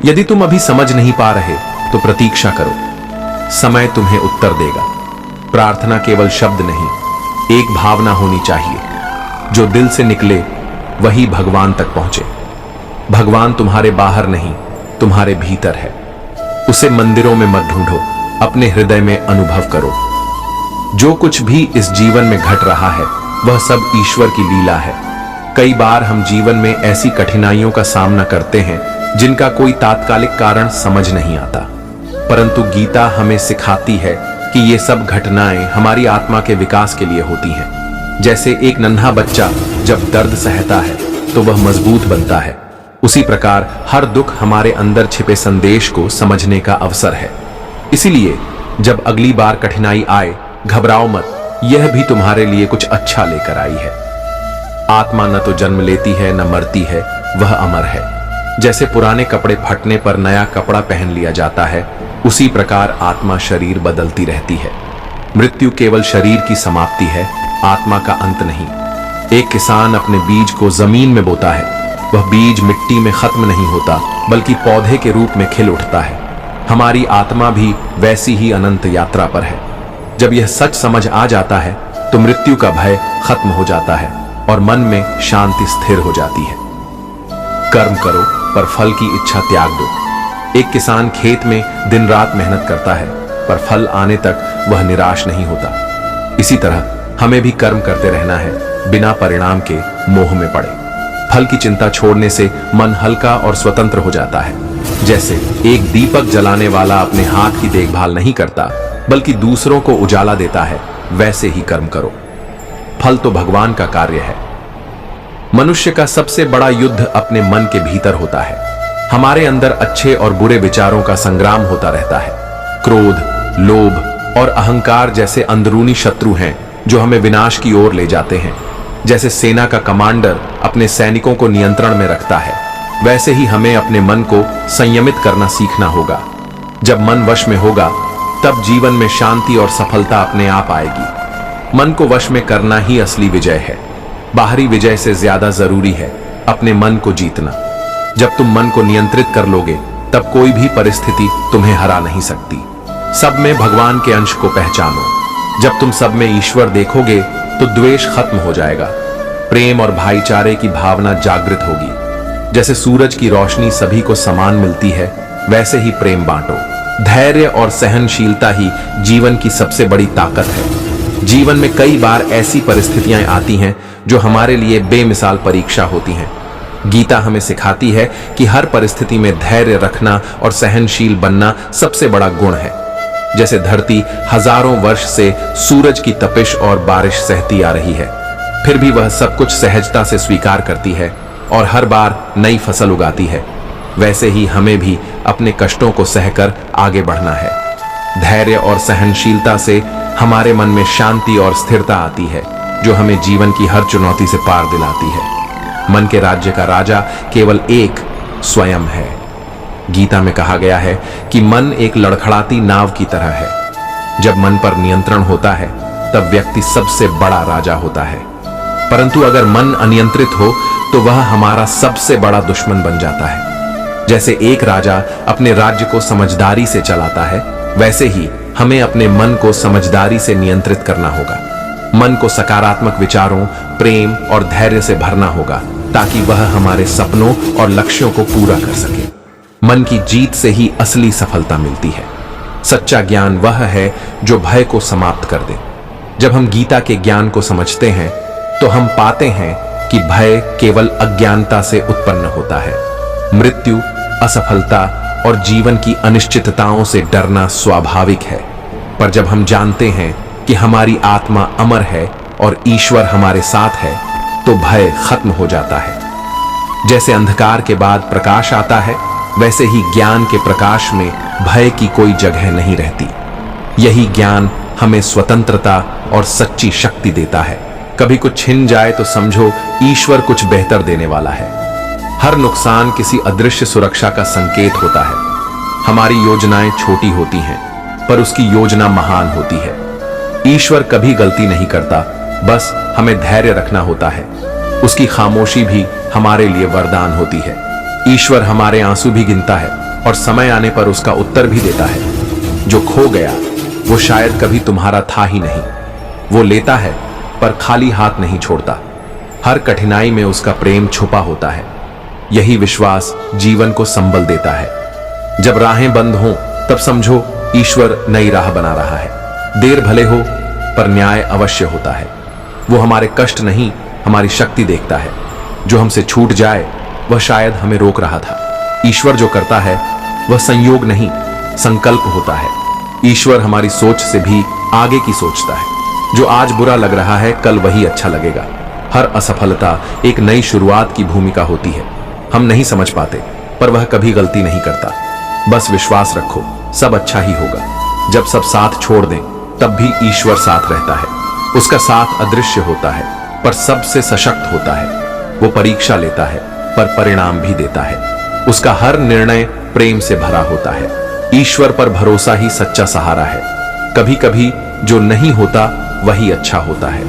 यदि तुम अभी समझ नहीं पा रहे तो प्रतीक्षा करो, समय तुम्हें उत्तर देगा। प्रार्थना केवल शब्द नहीं, एक भावना होनी चाहिए। जो दिल से निकले वही भगवान तक पहुंचे। भगवान तुम्हारे बाहर नहीं, तुम्हारे भीतर है। उसे मंदिरों में मत ढूंढो, अपने हृदय में अनुभव करो। जो कुछ भी इस जीवन में घट रहा है वह सब ईश्वर की लीला है। कई बार हम जीवन में ऐसी कठिनाइयों का सामना करते हैं जिनका कोई तात्कालिक कारण समझ नहीं आता, परंतु गीता हमें सिखाती है कि ये सब घटनाएं हमारी आत्मा के विकास के लिए होती हैं। जैसे एक नन्हा बच्चा जब दर्द सहता है तो वह मजबूत बनता है, उसी प्रकार हर दुख हमारे अंदर छिपे संदेश को समझने का अवसर है। इसीलिए जब अगली बार कठिनाई आए घबराओ मत, यह भी तुम्हारे लिए कुछ अच्छा लेकर आई है। आत्मा न तो जन्म लेती है न मरती है, वह अमर है। जैसे पुराने कपड़े फटने पर नया कपड़ा पहन लिया जाता है, उसी प्रकार आत्मा शरीर बदलती रहती है। मृत्यु केवल शरीर की समाप्ति है, आत्मा का अंत नहीं। एक किसान अपने बीज को जमीन में बोता है, वह बीज मिट्टी में खत्म नहीं होता बल्कि पौधे के रूप में खिल उठता है। हमारी आत्मा भी वैसी ही अनंत यात्रा पर है। जब यह सच समझ आ जाता है तो मृत्यु का भय खत्म हो जाता है और मन में शांति स्थिर हो जाती है। कर्म करो पर फल की इच्छा त्याग दो। एक किसान खेत में दिन रात मेहनत करता है, पर फल आने तक वह निराश नहीं होता। इसी तरह हमें भी कर्म करते रहना है, बिना परिणाम के मोह में पड़े। फल की चिंता छोड़ने से मन हल्का और स्वतंत्र हो जाता है। जैसे एक दीपक जलाने वाला अपने हाथ की देखभाल नहीं करता, बल्कि दूसरों को उजाला देता है, वैसे ही कर्म करो। फल तो भगवान का कार्य है। मनुष्य का सबसे बड़ा युद्ध अपने मन के भीतर होता है। हमारे अंदर अच्छे और बुरे विचारों का संग्राम होता रहता है। क्रोध, लोभ और अहंकार जैसे अंदरूनी शत्रु हैं जो हमें विनाश की ओर ले जाते हैं। जैसे सेना का कमांडर अपने सैनिकों को नियंत्रण में रखता है, वैसे ही हमें अपने मन को संयमित करना सीखना होगा। जब मन वश में होगा, तब जीवन में शांति और सफलता अपने आप आएगी। मन को वश में करना ही असली विजय है। बाहरी विजय से ज्यादा जरूरी है अपने मन को जीतना। जब तुम मन को नियंत्रित कर लोगे, तब कोई भी परिस्थिति तुम्हें हरा नहीं सकती। सब में भगवान के अंश को पहचानो। जब तुम सब में ईश्वर देखोगे, तो द्वेष खत्म हो जाएगा। प्रेम और भाईचारे की भावना जागृत होगी। जैसे सूरज की रोशनी सभी को समान मिलती है, वैसे ही प्रेम बांटो। धैर्य और सहनशीलता ही जीवन की सबसे बड़ी ताकत है। जीवन में कई बार ऐसी परिस्थितियां आती हैं जो हमारे लिए बेमिसाल परीक्षा होती हैं। गीता हमें सिखाती है कि हर परिस्थिति में धैर्य रखना और सहनशील बनना सबसे बड़ा गुण है। जैसे धरती हजारों वर्ष से सूरज की तपिश और बारिश सहती आ रही है, फिर भी वह सब कुछ सहजता से स्वीकार करती है और हर बार नई फसल उगाती है, वैसे ही हमें भी अपने कष्टों को सहकर आगे बढ़ना है। धैर्य और सहनशीलता से हमारे मन में शांति और स्थिरता आती है, जो हमें जीवन की हर चुनौती से पार दिलाती है। मन के राज्य का राजा केवल एक स्वयं है। गीता में कहा गया है कि मन एक लड़खड़ाती नाव की तरह है। जब मन पर नियंत्रण होता है, तब व्यक्ति सबसे बड़ा राजा होता है। परंतु अगर मन अनियंत्रित हो, तो वह हमारा सबसे बड़ा दुश्मन बन जाता है। जैसे एक राजा अपने राज्य को समझदारी से चलाता है, वैसे ही हमें अपने मन को समझदारी से नियंत्रित करना होगा। मन को सकारात्मक विचारों, प्रेम और धैर्य से भरना होगा, ताकि वह हमारे सपनों और लक्ष्यों को पूरा कर सके। मन की जीत से ही असली सफलता मिलती है। सच्चा ज्ञान वह है जो भय को समाप्त कर दे। जब हम गीता के ज्ञान को समझते हैं, तो हम पाते हैं कि भय केवल अज्ञानता से उत्पन्न होता है। मृत्यु, असफलता और जीवन की अनिश्चितताओं से डरना स्वाभाविक है। पर जब हम जानते हैं कि हमारी आत्मा अमर है और ईश्वर हमारे साथ है, तो भय खत्म हो जाता है। जैसे अंधकार के बाद प्रकाश आता है, वैसे ही ज्ञान के प्रकाश में भय की कोई जगह नहीं रहती। यही ज्ञान हमें स्वतंत्रता और सच्ची शक्ति देता है। कभी कुछ छिन जाए तो समझो ईश्वर कुछ बेहतर देने वाला है। हर नुकसान किसी अदृश्य सुरक्षा का संकेत होता है। हमारी योजनाएं छोटी होती हैं, पर उसकी योजना महान होती है। ईश्वर कभी गलती नहीं करता, बस हमें धैर्य रखना होता है। उसकी खामोशी भी हमारे लिए वरदान होती है। ईश्वर हमारे आंसू भी गिनता है और समय आने पर उसका उत्तर भी देता है। जो खो गया वो शायद कभी तुम्हारा था ही नहीं। वो लेता है पर खाली हाथ नहीं छोड़ता। हर कठिनाई में उसका प्रेम छुपा होता है। यही विश्वास जीवन को संबल देता है। जब राहें बंद हों, तब समझो ईश्वर नई राह बना रहा है। देर भले हो, पर न्याय अवश्य होता है। वो हमारे कष्ट नहीं, हमारी शक्ति देखता है। जो हमसे छूट जाए, वह शायद हमें रोक रहा था। ईश्वर जो करता है, वह संयोग नहीं, संकल्प होता है। ईश्वर हमारी सोच से भी आगे की सोचता है। जो आज बुरा लग रहा है, कल वही अच्छा लगेगा। हर असफलता एक नई शुरुआत की भूमिका होती है। हम नहीं समझ पाते, पर वह कभी गलती नहीं करता। बस विश्वास रखो, सब अच्छा ही होगा। जब सब साथ छोड़ दें, तब भी ईश्वर साथ रहता है। उसका साथ अदृश्य होता है, पर सबसे सशक्त होता है। वो परीक्षा लेता है, पर परिणाम भी देता है। उसका हर निर्णय प्रेम से भरा होता है। ईश्वर पर भरोसा ही सच्चा सहारा है। कभी कभी जो नहीं होता, वही अच्छा होता है।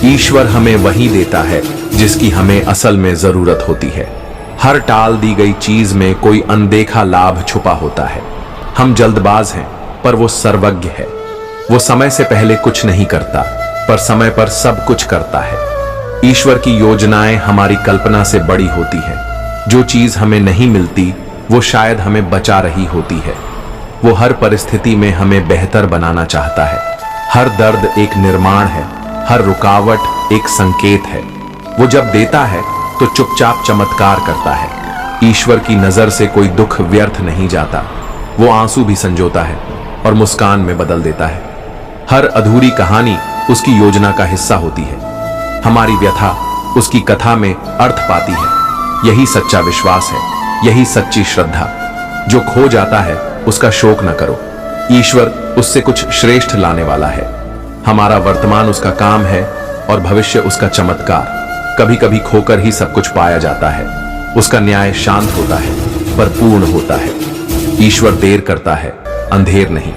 ईश्वर हमें वही देता है जिसकी हमें असल में जरूरत होती है। हर टाल दी गई चीज में कोई अनदेखा लाभ छुपा होता है। हम जल्दबाज हैं, पर वो सर्वज्ञ है। वो समय से पहले कुछ नहीं करता, पर समय पर सब कुछ करता है। ईश्वर की योजनाएं हमारी कल्पना से बड़ी होती है। जो चीज हमें नहीं मिलती वो शायद हमें बचा रही होती है। वो हर परिस्थिति में हमें बेहतर बनाना चाहता है। हर दर्द एक निर्माण है, हर रुकावट एक संकेत है। वो जब देता है तो चुपचाप चमत्कार करता है। ईश्वर की नजर से कोई दुख व्यर्थ नहीं जाता। वो आंसू भी संजोता है और मुस्कान में बदल देता है। हर अधूरी कहानी उसकी योजना का हिस्सा होती है। हमारी व्यथा उसकी कथा में अर्थ पाती है। यही सच्चा विश्वास है, यही सच्ची श्रद्धा। जो खो जाता है उसका शोक न करो। ईश्वर उससे कुछ श्रेष्ठ लाने वाला है। हमारा वर्तमान उसका काम है और भविष्य उसका चमत्कार। कभी कभी खोकर ही सब कुछ पाया जाता है। उसका न्याय शांत होता है पर पूर्ण होता है। ईश्वर देर करता है, अंधेर नहीं।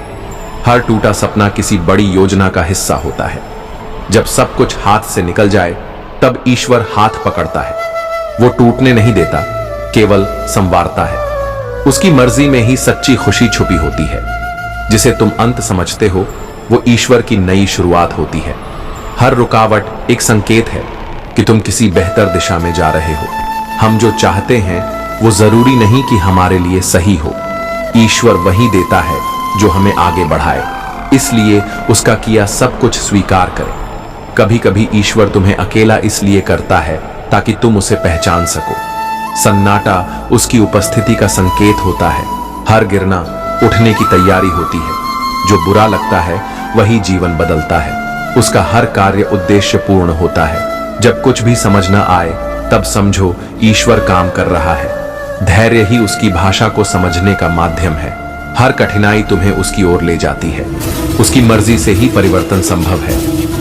हर टूटा सपना किसी बड़ी योजना का हिस्सा होता है। जब सब कुछ हाथ से निकल जाए तब ईश्वर हाथ पकड़ता है। वो टूटने नहीं देता, केवल संवारता है। उसकी मर्जी में ही सच्ची खुशी छुपी होती है। जिसे तुम अंत समझते हो वो ईश्वर की नई शुरुआत होती है। हर रुकावट एक संकेत है कि तुम किसी बेहतर दिशा में जा रहे हो। हम जो चाहते हैं वो जरूरी नहीं कि हमारे लिए सही हो। ईश्वर वही देता है जो हमें आगे बढ़ाए। इसलिए उसका किया सब कुछ स्वीकार करें। कभी कभी ईश्वर तुम्हें अकेला इसलिए करता है ताकि तुम उसे पहचान सको। सन्नाटा उसकी उपस्थिति का संकेत होता है। हर गिरना उठने की तैयारी होती है। जो बुरा लगता है वही जीवन बदलता है। उसका हर कार्य उद्देश्य पूर्ण होता है। जब कुछ भी समझ न आए तब समझो ईश्वर काम कर रहा है। धैर्य ही उसकी भाषा को समझने का माध्यम है। हर कठिनाई तुम्हें उसकी ओर ले जाती है। उसकी मर्जी से ही परिवर्तन संभव है।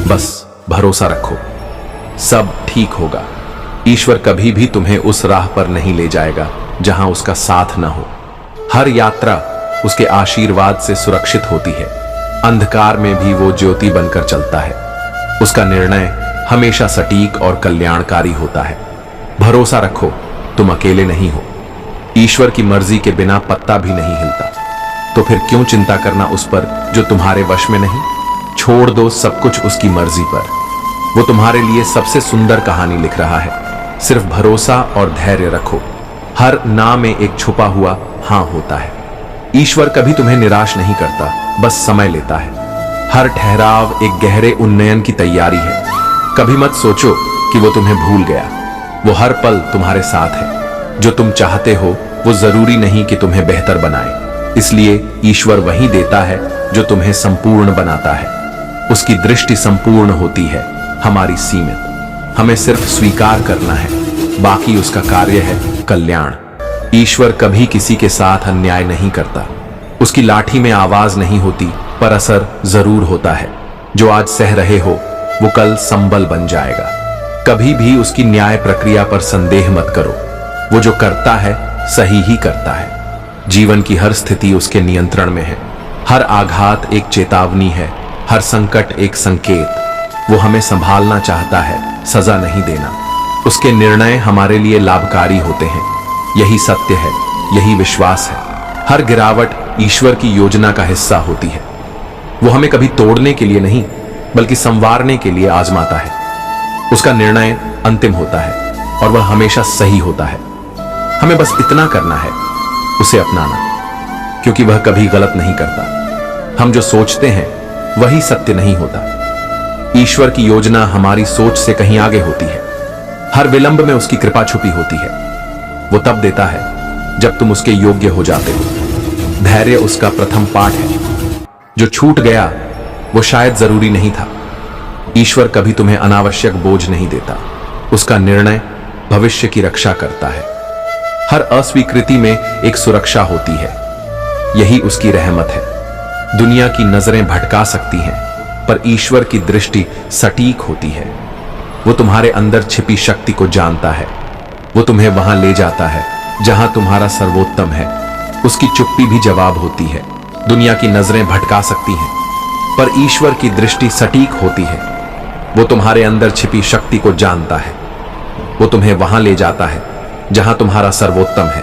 बस भरोसा रखो, सब ठीक होगा। ईश्वर कभी भी तुम्हें उस राह पर नहीं ले जाएगा जहां उसका साथ न हो। हर यात्रा उसके आशीर्वाद से सुरक्षित होती है। अंधकार में भी वो ज्योति बनकर चलता है। उसका निर्णय हमेशा सटीक और कल्याणकारी होता है। भरोसा रखो, तुम अकेले नहीं हो। ईश्वर की मर्जी के बिना पत्ता भी नहीं हिलता। तो फिर क्यों चिंता करना उस पर जो तुम्हारे वश में नहीं। छोड़ दो सब कुछ उसकी मर्जी पर। वो तुम्हारे लिए सबसे सुंदर कहानी लिख रहा है। सिर्फ भरोसा और धैर्य रखो। हर ना में एक छुपा हुआ हां होता है। ईश्वर कभी तुम्हें निराश नहीं करता, बस समय लेता है। हर ठहराव एक गहरे उन्नयन की तैयारी है। कभी मत सोचो कि वो तुम्हें भूल गया। वो हर पल तुम्हारे साथ है। जो तुम चाहते हो वो जरूरी नहीं कि तुम्हें बेहतर बनाए। इसलिए ईश्वर वही देता है जो तुम्हें संपूर्ण बनाता है। उसकी दृष्टि संपूर्ण होती है, हमारी सीमित। हमें सिर्फ स्वीकार करना है, बाकी उसका कार्य है कल्याण। ईश्वर कभी किसी के साथ अन्याय नहीं करता। उसकी लाठी में आवाज नहीं होती पर असर जरूर होता है। जो आज सह रहे हो वो कल संबल बन जाएगा। कभी भी उसकी न्याय प्रक्रिया पर संदेह मत करो। वो जो करता है सही ही करता है। जीवन की हर स्थिति उसके नियंत्रण में है। हर आघात एक चेतावनी है, हर संकट एक संकेत। वो हमें संभालना चाहता है, सजा नहीं देना। उसके निर्णय हमारे लिए लाभकारी होते हैं। यही सत्य है, यही विश्वास है। हर गिरावट ईश्वर की योजना का हिस्सा होती है। वो हमें कभी तोड़ने के लिए नहीं बल्कि संवारने के लिए आजमाता है। उसका निर्णय अंतिम होता है और वह हमेशा सही होता है। हमें बस इतना करना है, उसे अपनाना, क्योंकि वह कभी गलत नहीं करता। हम जो सोचते हैं वही सत्य नहीं होता। ईश्वर की योजना हमारी सोच से कहीं आगे होती है। हर विलंब में उसकी कृपा छुपी होती है। वो तब देता है जब तुम उसके योग्य हो जाते हो। धैर्य उसका प्रथम पाठ है। जो छूट गया वो शायद जरूरी नहीं था। ईश्वर कभी तुम्हें अनावश्यक बोझ नहीं देता। उसका निर्णय भविष्य की रक्षा करता है। हर अस्वीकृति में एक सुरक्षा होती है। यही उसकी रहमत है। दुनिया की नजरें भटका सकती हैं पर ईश्वर की दृष्टि सटीक होती है। वो तुम्हारे अंदर छिपी शक्ति को जानता है। वो तुम्हें वहां ले जाता है जहां तुम्हारा सर्वोत्तम है। उसकी चुप्पी भी जवाब होती है। दुनिया की नजरें भटका सकती हैं पर ईश्वर की दृष्टि सटीक होती है। वो तुम्हारे अंदर छिपी शक्ति को जानता है। वो तुम्हें वहां ले जाता है जहां तुम्हारा सर्वोत्तम है।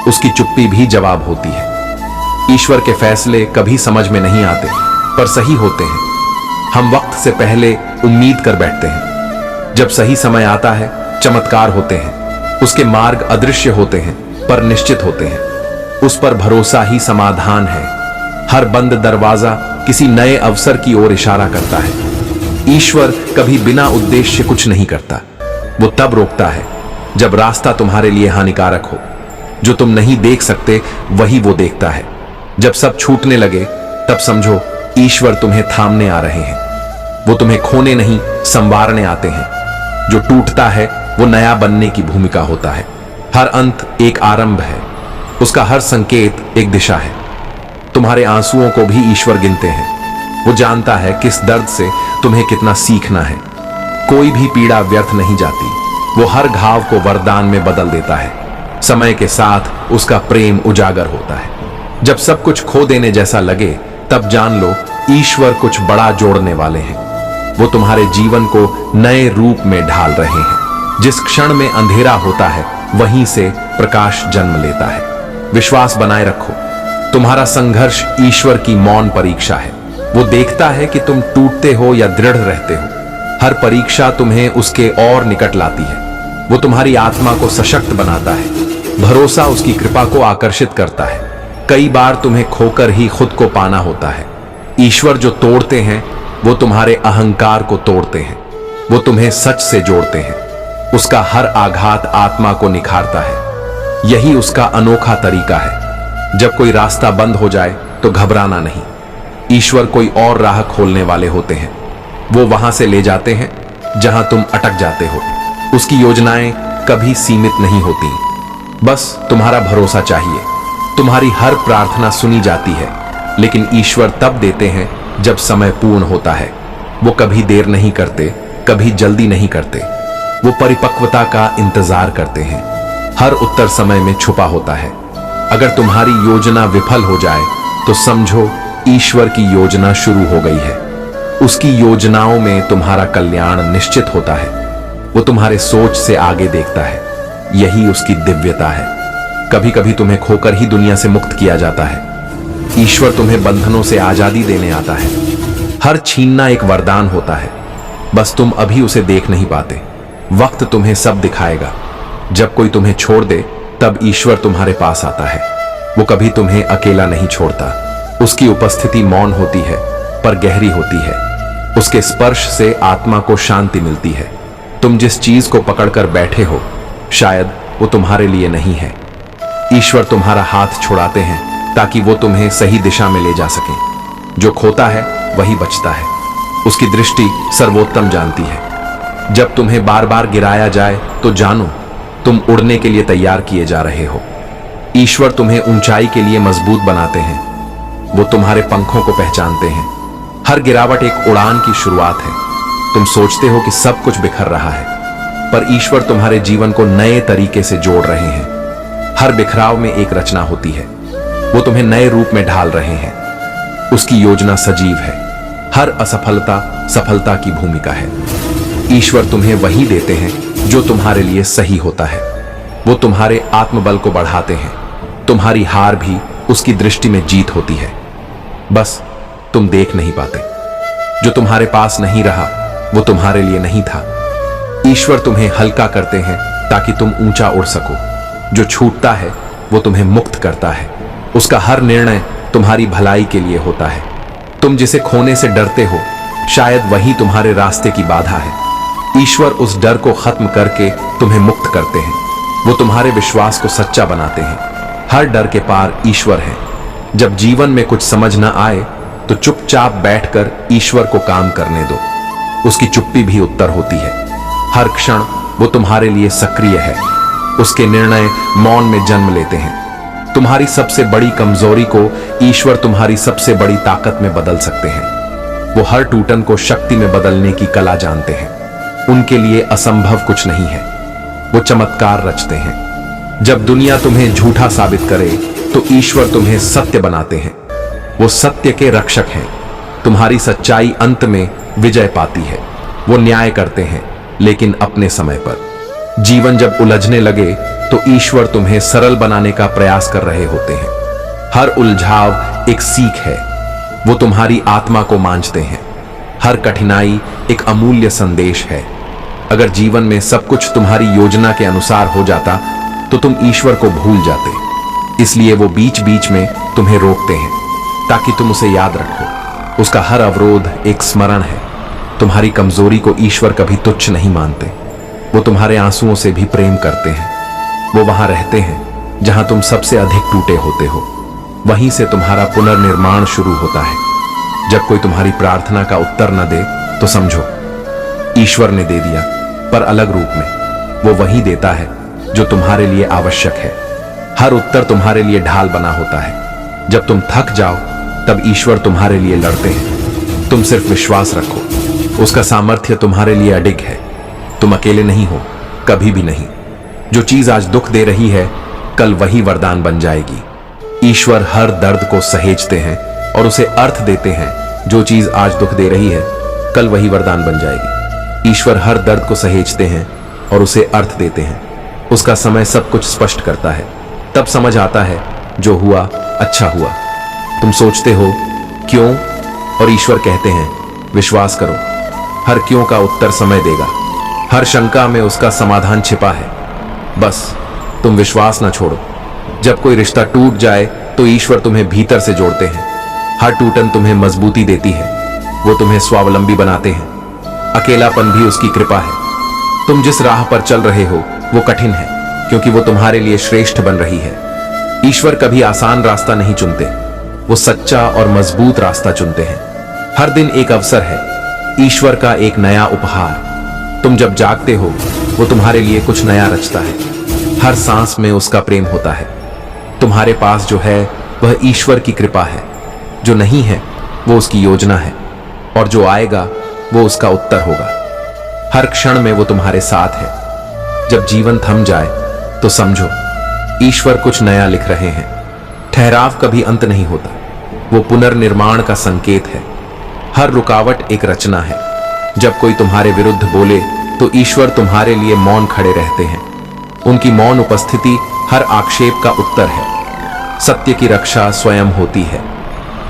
उसकी चुप्पी भी जवाब होती है। ईश्वर के फैसले कभी समझ में नहीं आते पर सही होते हैं। हम वक्त से पहले उम्मीद कर बैठते हैं। जब सही समय आता है, चमत्कार होते हैं। उसके मार्ग अदृश्य होते हैं पर निश्चित होते हैं। उस पर भरोसा ही समाधान है। हर बंद दरवाजा किसी नए अवसर की ओर इशारा करता है। ईश्वर कभी बिना उद्देश्य कुछ नहीं करता। वो तब रोकता है जब रास्ता तुम्हारे लिए हानिकारक हो। जो तुम नहीं देख सकते वही वो देखता है। जब सब छूटने लगे तब समझो ईश्वर तुम्हें थामने आ रहे हैं। वो तुम्हें खोने नहीं, संवारने आते हैं। जो टूटता है वो नया बनने की भूमिका होता है। हर अंत एक आरंभ है। उसका हर संकेत एक दिशा है। तुम्हारे आंसुओं को भी ईश्वर गिनते हैं। वो जानता है किस दर्द से तुम्हें कितना सीखना है। कोई भी पीड़ा व्यर्थ नहीं जाती। वो हर घाव को वरदान में बदल देता है। समय के साथ उसका प्रेम उजागर होता है। जब सब कुछ खो देने जैसा लगे तब जान लो ईश्वर कुछ बड़ा जोड़ने वाले हैं। वो तुम्हारे जीवन को नए रूप में ढाल रहे हैं। जिस क्षण में अंधेरा होता है वहीं से प्रकाश जन्म लेता है। विश्वास बनाए रखो। तुम्हारा संघर्ष ईश्वर की मौन परीक्षा है। वो देखता है कि तुम टूटते हो या दृढ़ रहते हो। हर परीक्षा तुम्हें उसके और निकट लाती है। वो तुम्हारी आत्मा को सशक्त बनाता है। भरोसा उसकी कृपा को आकर्षित करता है। कई बार तुम्हें खोकर ही खुद को पाना होता है। ईश्वर जो तोड़ते हैं वो तुम्हारे अहंकार को तोड़ते हैं। वो तुम्हें सच से जोड़ते हैं। उसका हर आघात आत्मा को निखारता है। यही उसका अनोखा तरीका है। जब कोई रास्ता बंद हो जाए तो घबराना नहीं। ईश्वर कोई और राह खोलने वाले होते हैं। वो वहां से ले जाते हैं जहां तुम अटक जाते हो। उसकी योजनाएं कभी सीमित नहीं होती। बस तुम्हारा भरोसा चाहिए। तुम्हारी हर प्रार्थना सुनी जाती है, लेकिन ईश्वर तब देते हैं जब समय पूर्ण होता है। वो कभी देर नहीं करते, कभी जल्दी नहीं करते। वो परिपक्वता का इंतजार करते हैं। हर उत्तर समय में छुपा होता है। अगर तुम्हारी योजना विफल हो जाए तो समझो ईश्वर की योजना शुरू हो गई है। उसकी योजनाओं में तुम्हारा कल्याण निश्चित होता है। वो तुम्हारे सोच से आगे देखता है। यही उसकी दिव्यता है। कभी कभी तुम्हें खोकर ही दुनिया से मुक्त किया जाता है। ईश्वर तुम्हें बंधनों से आजादी देने आता है। हर छीनना एक वरदान होता है, बस तुम अभी उसे देख नहीं पाते। वक्त तुम्हें सब दिखाएगा। जब कोई तुम्हें छोड़ दे तब ईश्वर तुम्हारे पास आता है। वो कभी तुम्हें अकेला नहीं छोड़ता। उसकी उपस्थिति मौन होती है पर गहरी होती है। उसके स्पर्श से आत्मा को शांति मिलती है। तुम जिस चीज को पकड़कर बैठे हो शायद वो तुम्हारे लिए नहीं है। ईश्वर तुम्हारा हाथ छुड़ाते हैं ताकि वो तुम्हें सही दिशा में ले जा सके। जो खोता है वही बचता है। उसकी दृष्टि सर्वोत्तम जानती है। जब तुम्हें बार बार गिराया जाए तो जानो तुम उड़ने के लिए तैयार किए जा रहे हो। ईश्वर तुम्हें ऊंचाई के लिए मजबूत बनाते हैं। वो तुम्हारे पंखों को पहचानते हैं। हर गिरावट एक उड़ान की शुरुआत है। तुम सोचते हो कि सब कुछ बिखर रहा है, पर ईश्वर तुम्हारे जीवन को नए तरीके से जोड़ रहे हैं। हर बिखराव में एक रचना होती है। वो तुम्हें नए रूप में ढाल रहे हैं। उसकी योजना सजीव है। हर असफलता सफलता की भूमिका है। ईश्वर तुम्हें वही देते हैं जो तुम्हारे लिए सही होता है। वो तुम्हारे आत्मबल को बढ़ाते हैं। तुम्हारी हार भी उसकी दृष्टि में जीत होती है। बस तुम देख नहीं पाते। जो तुम्हारे पास नहीं रहा वो तुम्हारे लिए नहीं था। ईश्वर तुम्हें हल्का करते हैं ताकि तुम ऊंचा उड़ सको। जो छूटता है वो तुम्हें मुक्त करता है। उसका हर निर्णय तुम्हारी भलाई के लिए होता है। तुम जिसे खोने से डरते हो शायद वही तुम्हारे रास्ते की बाधा है। ईश्वर उस डर को खत्म करके तुम्हें मुक्त करते हैं। वो तुम्हारे विश्वास को सच्चा बनाते हैं। हर डर के पार ईश्वर है। जब जीवन में कुछ समझ न आए तो चुपचाप बैठकर ईश्वर को काम करने दो। उसकी चुप्पी भी उत्तर होती है। हर क्षण वो तुम्हारे लिए सक्रिय है। उसके निर्णय मौन में जन्म लेते हैं। तुम्हारी सबसे बड़ी कमजोरी को ईश्वर तुम्हारी सबसे बड़ी ताकत में बदल सकते हैं। वो हर टूटन को शक्ति में बदलने की कला जानते हैं। उनके लिए असंभव कुछ नहीं है। वो चमत्कार रचते हैं। जब दुनिया तुम्हें झूठा साबित करे तो ईश्वर तुम्हें सत्य बनाते हैं। वो सत्य के रक्षक हैं। तुम्हारी सच्चाई अंत में विजय पाती है। वो न्याय करते हैं लेकिन अपने समय पर। जीवन जब उलझने लगे तो ईश्वर तुम्हें सरल बनाने का प्रयास कर रहे होते हैं। हर उलझाव एक सीख है। वो तुम्हारी आत्मा को मांझते हैं। हर कठिनाई एक अमूल्य संदेश है। अगर जीवन में सब कुछ तुम्हारी योजना के अनुसार हो जाता तो तुम ईश्वर को भूल जाते। इसलिए वो बीच बीच में तुम्हें रोकते हैं ताकि तुम उसे याद रखो। उसका हर अवरोध एक स्मरण है। तुम्हारी कमजोरी को ईश्वर कभी तुच्छ नहीं मानते। वो तुम्हारे आंसुओं से भी प्रेम करते हैं। वो वहां रहते हैं जहां तुम सबसे अधिक टूटे होते हो। वहीं से तुम्हारा पुनर्निर्माण शुरू होता है। जब कोई तुम्हारी प्रार्थना का उत्तर न दे तो समझो ईश्वर ने दे दिया, पर अलग रूप में। वो वही देता है जो तुम्हारे लिए आवश्यक है। हर उत्तर तुम्हारे लिए ढाल बना होता है। जब तुम थक जाओ तब ईश्वर तुम्हारे लिए लड़ते हैं। तुम सिर्फ विश्वास रखो, उसका सामर्थ्य तुम्हारे लिए अडिग है। तुम अकेले नहीं हो, कभी भी नहीं। जो चीज आज दुख दे रही है कल वही वरदान बन जाएगी। ईश्वर हर दर्द को सहेजते हैं और उसे अर्थ देते हैं। जो चीज आज दुख दे रही है कल वही वरदान बन जाएगी। ईश्वर हर दर्द को सहेजते हैं और उसे अर्थ देते हैं। उसका समय सब कुछ स्पष्ट करता है। तब समझ आता है जो हुआ अच्छा हुआ। तुम सोचते हो क्यों, और ईश्वर कहते हैं विश्वास करो, हर क्यों का उत्तर समय देगा। हर शंका में उसका समाधान छिपा है। बस तुम विश्वास ना छोड़ो। जब कोई रिश्ता टूट जाए तो ईश्वर तुम्हें भीतर से जोड़ते हैं। हर टूटन तुम्हें मजबूती देती है। वो तुम्हें स्वावलंबी बनाते हैं। अकेलापन भी उसकी कृपा है। तुम जिस राह पर चल रहे हो वो कठिन है, क्योंकि वो तुम्हारे लिए श्रेष्ठ बन रही है। ईश्वर कभी आसान रास्ता नहीं चुनते, वो सच्चा और मजबूत रास्ता चुनते हैं। हर दिन एक अवसर है, ईश्वर का एक नया उपहार। तुम जब जागते हो वो तुम्हारे लिए कुछ नया रचता है। हर सांस में उसका प्रेम होता है। तुम्हारे पास जो है वह ईश्वर की कृपा है। जो नहीं है वो उसकी योजना है, और जो आएगा वो उसका उत्तर होगा। हर क्षण में वो तुम्हारे साथ है। जब जीवन थम जाए तो समझो ईश्वर कुछ नया लिख रहे हैं। ठहराव कभी अंत नहीं होता, वो पुनर्निर्माण का संकेत है। हर रुकावट एक रचना है। जब कोई तुम्हारे विरुद्ध बोले तो ईश्वर तुम्हारे लिए मौन खड़े रहते हैं। उनकी मौन उपस्थिति हर आक्षेप का उत्तर है। सत्य की रक्षा स्वयं होती है।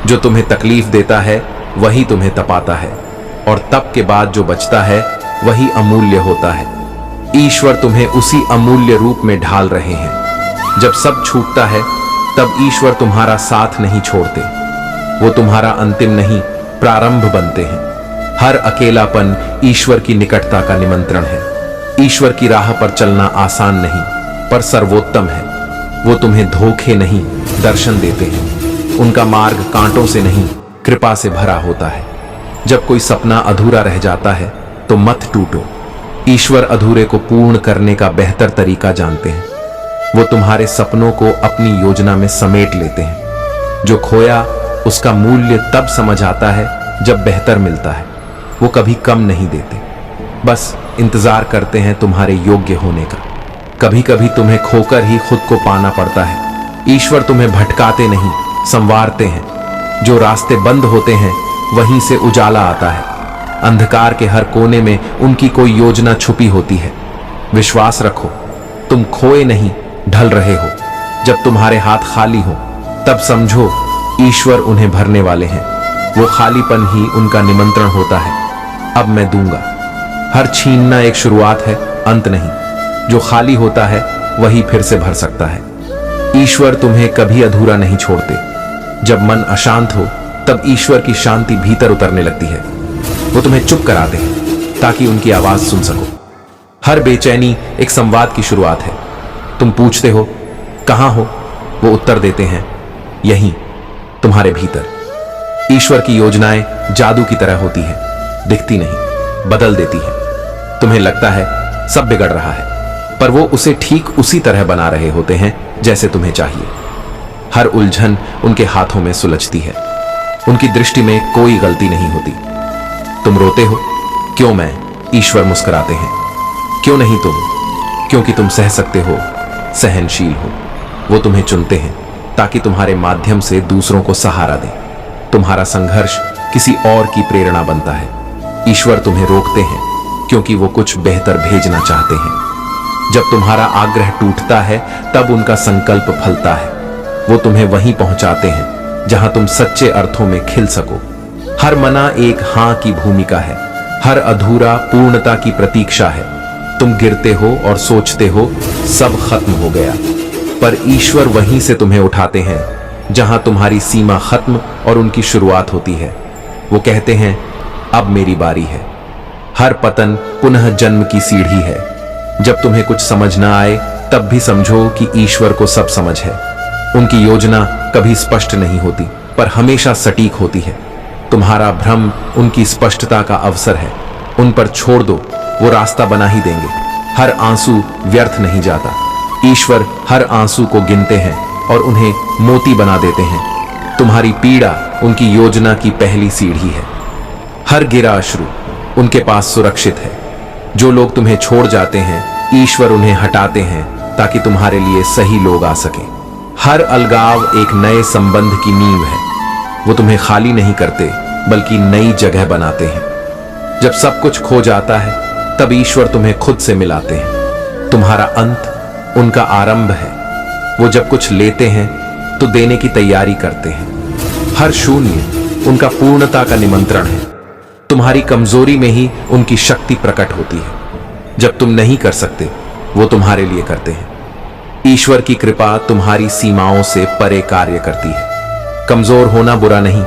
जो तुम्हें तकलीफ देता है वही तुम्हें तपाता है, और तप के बाद जो बचता है वही अमूल्य होता है। ईश्वर तुम्हें उसी अमूल्य रूप में ढाल रहे हैं। जब सब छूटता है तब ईश्वर तुम्हारा साथ नहीं छोड़ते। वो तुम्हारा अंतिम नहीं, प्रारंभ बनते हैं। हर अकेलापन ईश्वर की निकटता का निमंत्रण है। ईश्वर की राह पर चलना आसान नहीं, पर सर्वोत्तम है। वो तुम्हें धोखे नहीं, दर्शन देते हैं। उनका मार्ग कांटों से नहीं, कृपा से भरा होता है। जब कोई सपना अधूरा रह जाता है तो मत टूटो। ईश्वर अधूरे को पूर्ण करने का बेहतर तरीका जानते हैं। वो तुम्हारे सपनों को अपनी योजना में समेट लेते हैं। जो खोया उसका मूल्य तब समझ आता है जब बेहतर मिलता है। वो कभी कम नहीं देते, बस इंतजार करते हैं तुम्हारे योग्य होने का। कभी कभी तुम्हें खोकर ही खुद को पाना पड़ता है। ईश्वर तुम्हें भटकाते नहीं, संवारते हैं। जो रास्ते बंद होते हैं वहीं से उजाला आता है। अंधकार के हर कोने में उनकी कोई योजना छुपी होती है। विश्वास रखो, तुम खोए नहीं, ढल रहे हो। जब तुम्हारे हाथ खाली हो तब समझो ईश्वर उन्हें भरने वाले हैं। वो खालीपन ही उनका निमंत्रण होता है। अब मैं दूंगा। हर छीनना एक शुरुआत है, अंत नहीं। जो खाली होता है वही फिर से भर सकता है। ईश्वर तुम्हें कभी अधूरा नहीं छोड़ते। जब मन अशांत हो तब ईश्वर की शांति भीतर उतरने लगती है। वो तुम्हें चुप कराते हैं ताकि उनकी आवाज सुन सको। हर बेचैनी एक संवाद की शुरुआत है। तुम पूछते हो कहां हो, वो उत्तर देते हैं यहीं, तुम्हारे भीतर। ईश्वर की योजनाएं जादू की तरह होती है, दिखती नहीं, बदल देती है। तुम्हें लगता है सब बिगड़ रहा है, पर वो उसे ठीक उसी तरह बना रहे होते हैं जैसे तुम्हें चाहिए। हर उलझन उनके हाथों में सुलझती है। उनकी दृष्टि में कोई गलती नहीं होती। तुम रोते हो, क्यों मैं? ईश्वर मुस्कुराते हैं, क्यों नहीं तुम? क्योंकि तुम सह सकते हो, सहनशील हो। वो तुम्हें चुनते हैं ताकि तुम्हारे माध्यम से दूसरों को सहारा दें। तुम्हारा संघर्ष किसी और की प्रेरणा बनता है। ईश्वर तुम्हें रोकते हैं क्योंकि वो कुछ बेहतर भेजना चाहते हैं। जब तुम्हारा आग्रह टूटता है तब उनका संकल्प फलता है। वो तुम्हें वहीं पहुंचाते हैं जहां तुम सच्चे अर्थों में खिल सको। हर मना एक हां की भूमिका है। हर अधूरा पूर्णता की प्रतीक्षा है। तुम गिरते हो और सोचते हो सब खत्म हो गया, पर ईश्वर वहीं से तुम्हें उठाते हैं जहां तुम्हारी सीमा खत्म और उनकी शुरुआत होती है। वो कहते हैं अब मेरी बारी है। हर पतन पुनः जन्म की सीढ़ी है। जब तुम्हें कुछ समझ ना आए तब भी समझो कि ईश्वर को सब समझ है। उनकी योजना कभी स्पष्ट नहीं होती पर हमेशा सटीक होती है। तुम्हारा भ्रम उनकी स्पष्टता का अवसर है। उन पर छोड़ दो, वो रास्ता बना ही देंगे। हर आंसू व्यर्थ नहीं जाता। ईश्वर हर आंसू को गिनते हैं और उन्हें मोती बना देते हैं। तुम्हारी पीड़ा उनकी योजना की पहली सीढ़ी है। हर गिरा अश्रु उनके पास सुरक्षित है। जो लोग तुम्हें छोड़ जाते हैं, ईश्वर उन्हें हटाते हैं ताकि तुम्हारे लिए सही लोग आ सकें। हर अलगाव एक नए संबंध की नींव है। वो तुम्हें खाली नहीं करते बल्कि नई जगह बनाते हैं। जब सब कुछ खो जाता है तब ईश्वर तुम्हें खुद से मिलाते हैं। तुम्हारा अंत उनका आरंभ है। वो जब कुछ लेते हैं तो देने की तैयारी करते हैं। हर शून्य उनका पूर्णता का निमंत्रण है। तुम्हारी कमजोरी में ही उनकी शक्ति प्रकट होती है। जब तुम नहीं कर सकते वो तुम्हारे लिए करते हैं। ईश्वर की कृपा तुम्हारी सीमाओं से परे कार्य करती है। कमजोर होना बुरा नहीं,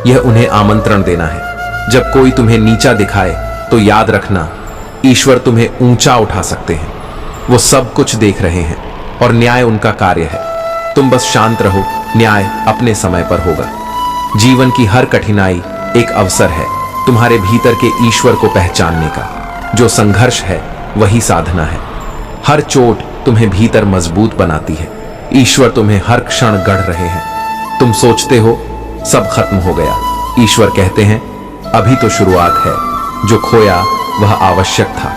यह उन्हें आमंत्रण देना है। जब कोई तुम्हें नीचा दिखाए तो याद रखना, ईश्वर तुम्हें ऊंचा उठा सकते हैं। वो सब कुछ देख रहे हैं और न्याय उनका कार्य है। तुम बस शांत रहो, न्याय अपने समय पर होगा। जीवन की हर कठिनाई एक अवसर है तुम्हारे भीतर के ईश्वर को पहचानने का। जो संघर्ष है वही साधना है। हर चोट तुम्हें भीतर मजबूत बनाती है। ईश्वर तुम्हें हर क्षण गढ़ रहे हैं। तुम सोचते हो सब खत्म हो गया, ईश्वर कहते हैं अभी तो शुरुआत है। जो खोया वह आवश्यक था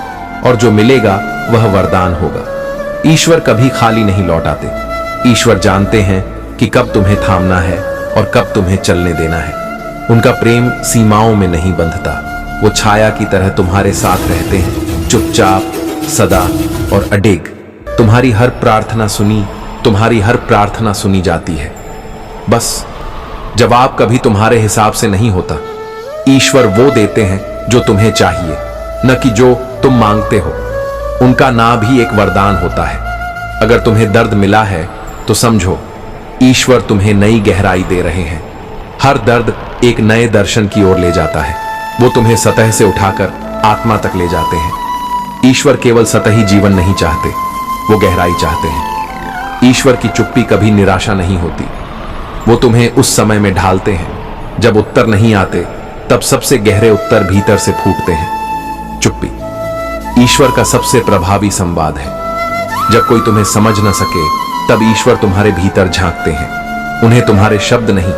और जो मिलेगा वह वरदान होगा। ईश्वर कभी खाली नहीं लौटाते। ईश्वर जानते हैं कि कब तुम्हें थामना है और कब तुम्हें चलने देना है। उनका प्रेम सीमाओं में नहीं बंधता। वो छाया की तरह तुम्हारे साथ रहते हैं, चुपचाप, सदा और अडिग। तुम्हारी हर प्रार्थना सुनी जाती है। बस जवाब कभी तुम्हारे हिसाब से नहीं होता। ईश्वर वो देते हैं जो तुम्हें चाहिए, न कि जो तुम मांगते हो। उनका ना भी एक वरदान होता है। अगर तुम्हें दर्द मिला है तो समझो ईश्वर तुम्हें नई गहराई दे रहे हैं। हर दर्द एक नए दर्शन की ओर ले जाता है। वो तुम्हें सतह से उठाकर आत्मा तक ले जाते हैं। ईश्वर केवल सतही जीवन नहीं चाहते, वो गहराई चाहते हैं। ईश्वर की चुप्पी कभी निराशा नहीं होती। वो तुम्हें उस समय में ढालते हैं जब उत्तर नहीं आते, तब सबसे गहरे उत्तर भीतर से फूटते हैं। चुप्पी ईश्वर का सबसे प्रभावी संवाद है। जब कोई तुम्हें समझ न सके तब ईश्वर तुम्हारे भीतर झांकते हैं। उन्हें तुम्हारे शब्द नहीं,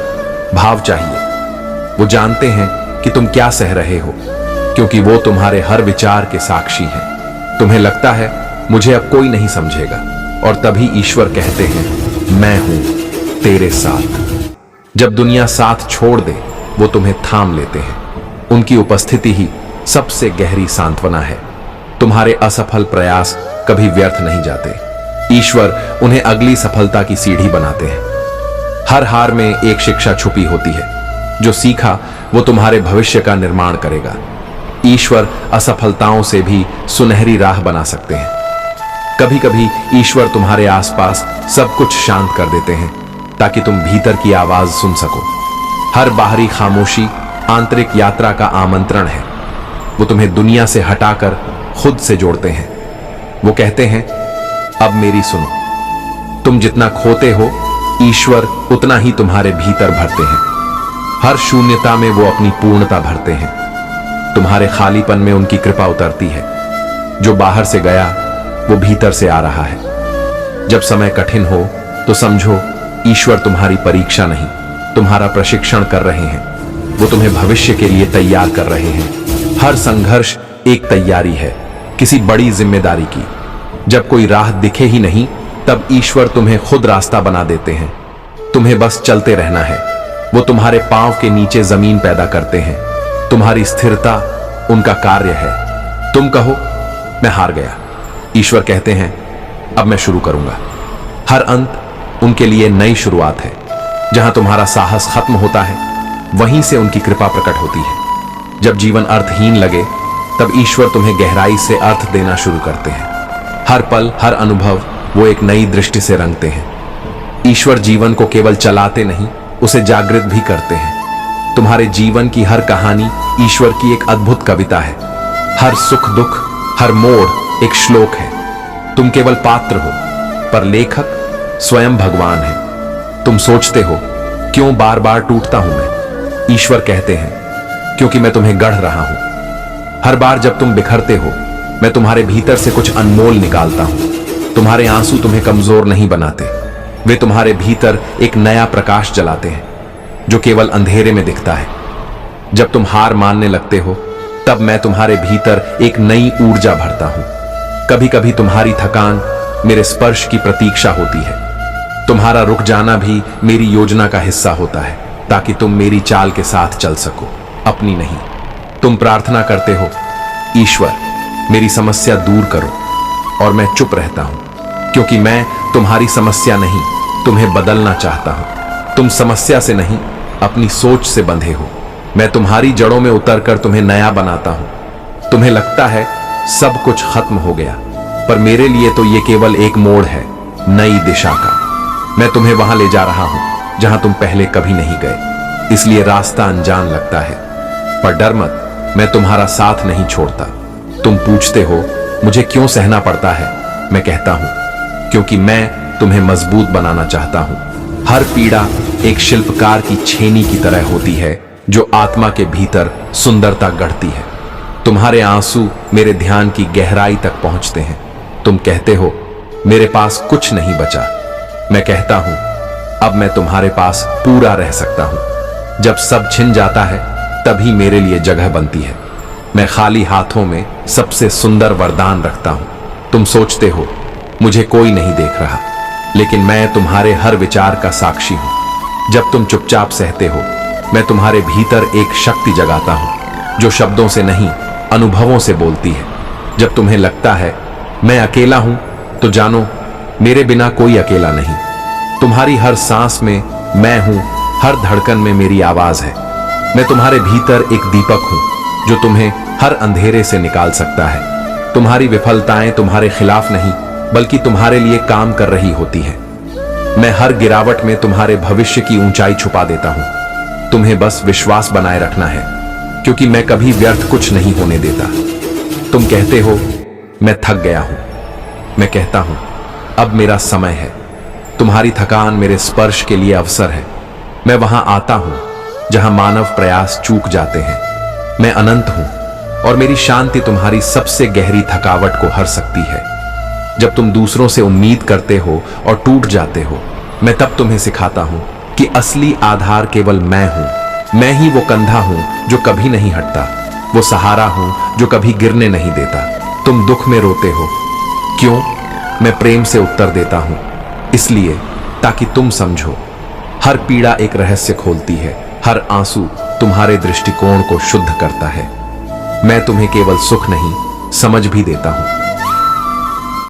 भाव चाहिए। वो जानते हैं कि तुम क्या सह रहे हो, क्योंकि वो तुम्हारे हर विचार के साक्षी हैं। तुम्हें लगता है मुझे अब कोई नहीं समझेगा, और तभी ईश्वर कहते हैं मैं हूं तेरे साथ। जब दुनिया साथ छोड़ दे वो तुम्हें थाम लेते हैं। उनकी उपस्थिति ही सबसे गहरी सांत्वना है। तुम्हारे असफल प्रयास कभी व्यर्थ नहीं जाते। ईश्वर उन्हें अगली सफलता की सीढ़ी बनाते हैं। हर हार में एक शिक्षा छुपी होती है। जो सीखा वो तुम्हारे भविष्य का निर्माण करेगा। ईश्वर असफलताओं से भी सुनहरी राह बना सकते हैं। कभी कभी ईश्वर तुम्हारे आसपास सब कुछ शांत कर देते हैं ताकि तुम भीतर की आवाज सुन सको। हर बाहरी खामोशी आंतरिक यात्रा का आमंत्रण है। वो तुम्हें दुनिया से हटाकर खुद से जोड़ते हैं। वो कहते हैं अब मेरी सुनो। तुम जितना खोते हो ईश्वर उतना ही तुम्हारे भीतर भरते हैं। हर शून्यता में वो अपनी पूर्णता भरते हैं। तुम्हारे खालीपन में उनकी कृपा उतरती है। जो बाहर से गया वो भीतर से आ रहा है। जब समय कठिन हो तो समझो ईश्वर तुम्हारी परीक्षा नहीं, तुम्हारा प्रशिक्षण कर रहे हैं। वो तुम्हें भविष्य के लिए तैयार कर रहे हैं। हर संघर्ष एक तैयारी है, किसी बड़ी जिम्मेदारी की। जब कोई राह दिखे ही नहीं तब ईश्वर तुम्हें खुद रास्ता बना देते हैं। तुम्हें बस चलते रहना है। वो तुम्हारे पांव के नीचे जमीन पैदा करते हैं। तुम्हारी स्थिरता उनका कार्य है। तुम कहो मैं हार गया, ईश्वर कहते हैं अब मैं शुरू करूंगा। हर अंत उनके लिए नई शुरुआत है। जहां तुम्हारा साहस खत्म होता है वहीं से उनकी कृपा प्रकट होती है। जब जीवन अर्थहीन लगे तब ईश्वर तुम्हें गहराई से अर्थ देना शुरू करते हैं। हर पल, हर अनुभव वो एक नई दृष्टि से रंगते हैं। ईश्वर जीवन को केवल चलाते नहीं, उसे जागृत भी करते हैं। तुम्हारे जीवन की हर कहानी ईश्वर की एक अद्भुत कविता है। हर सुख दुख, हर मोड़ एक श्लोक है। तुम केवल पात्र हो, पर लेखक स्वयं भगवान है। तुम सोचते हो क्यों बार बार टूटता हूं मैं? ईश्वर कहते हैं क्योंकि मैं तुम्हें गढ़ रहा हूं। हर बार जब तुम बिखरते हो, मैं तुम्हारे भीतर से कुछ अनमोल निकालता हूं। तुम्हारे आंसू तुम्हें कमजोर नहीं बनाते, वे तुम्हारे भीतर एक नया प्रकाश जलाते हैं जो केवल अंधेरे में दिखता है। जब तुम हार मानने लगते हो, तब मैं तुम्हारे भीतर एक नई ऊर्जा भरता हूं। कभी कभी तुम्हारी थकान मेरे स्पर्श की प्रतीक्षा होती है। तुम्हारा रुक जाना भी मेरी योजना का हिस्सा होता है, ताकि तुम मेरी चाल के साथ चल सको, अपनी नहीं। तुम प्रार्थना करते हो, ईश्वर मेरी समस्या दूर करो, और मैं चुप रहता हूं, क्योंकि मैं तुम्हारी समस्या नहीं, तुम्हें बदलना चाहता हूं। तुम समस्या से नहीं, अपनी सोच से बंधे हो। मैं तुम्हारी जड़ों में उतरकर तुम्हें नया बनाता हूं। तुम्हें लगता है सब कुछ खत्म हो गया, पर मेरे लिए तो ये केवल एक मोड़ है, नई दिशा का। मैं तुम्हें वहां ले जा रहा हूं जहां तुम पहले कभी नहीं गए। इसलिए रास्ता अनजान लगता है, पर डर मत, मैं तुम्हारा साथ नहीं छोड़ता। तुम पूछते हो मुझे क्यों सहना पड़ता है? मैं कहता हूं क्योंकि मैं तुम्हें मजबूत बनाना चाहता हूं। हर पीड़ा एक शिल्पकार की छेनी की तरह होती है, जो आत्मा के भीतर सुंदरता गढ़ती है। तुम्हारे आंसू मेरे ध्यान की गहराई तक पहुंचते हैं। तुम कहते हो मेरे पास कुछ नहीं बचा। मैं कहता हूं अब मैं तुम्हारे पास पूरा रह सकता हूं। जब सब छिन जाता है, तभी मेरे लिए जगह बनती है। मैं खाली हाथों में सबसे सुंदर वरदान रखता हूं। तुम सोचते हो मुझे कोई नहीं देख रहा, लेकिन मैं तुम्हारे हर विचार का साक्षी हूं। जब तुम चुपचाप सहते हो, मैं तुम्हारे भीतर एक शक्ति जगाता हूं, जो शब्दों से नहीं, अनुभवों से बोलती है। जब तुम्हें लगता है मैं अकेला हूं, तो जानो मेरे बिना कोई अकेला नहीं। तुम्हारी हर सांस में मैं हूं, हर धड़कन में मेरी आवाज है। मैं तुम्हारे भीतर एक दीपक हूं, जो तुम्हें हर अंधेरे से निकाल सकता है। तुम्हारी विफलताएं तुम्हारे खिलाफ नहीं, बल्कि तुम्हारे लिए काम कर रही होती है। मैं हर गिरावट में तुम्हारे भविष्य की ऊंचाई छुपा देता हूं। तुम्हें बस विश्वास बनाए रखना है, क्योंकि मैं कभी व्यर्थ कुछ नहीं होने देता। तुम कहते हो मैं थक गया हूं। मैं कहता हूं अब मेरा समय है। तुम्हारी थकान मेरे स्पर्श के लिए अवसर है। मैं वहां आता हूं जहां मानव प्रयास चूक जाते हैं। मैं अनंत हूं, और मेरी शांति तुम्हारी सबसे गहरी थकावट को हर सकती है। जब तुम दूसरों से उम्मीद करते हो और टूट जाते हो, मैं तब तुम्हें सिखाता हूं कि असली आधार केवल मैं हूं। मैं ही वो कंधा हूं जो कभी नहीं हटता, वो सहारा हूं जो कभी गिरने नहीं देता। तुम दुख में रोते हो, क्यों? मैं प्रेम से उत्तर देता हूं, इसलिए ताकि तुम समझो। हर पीड़ा एक रहस्य खोलती है, हर आंसू तुम्हारे दृष्टिकोण को शुद्ध करता है। मैं तुम्हें केवल सुख नहीं, समझ भी देता हूं।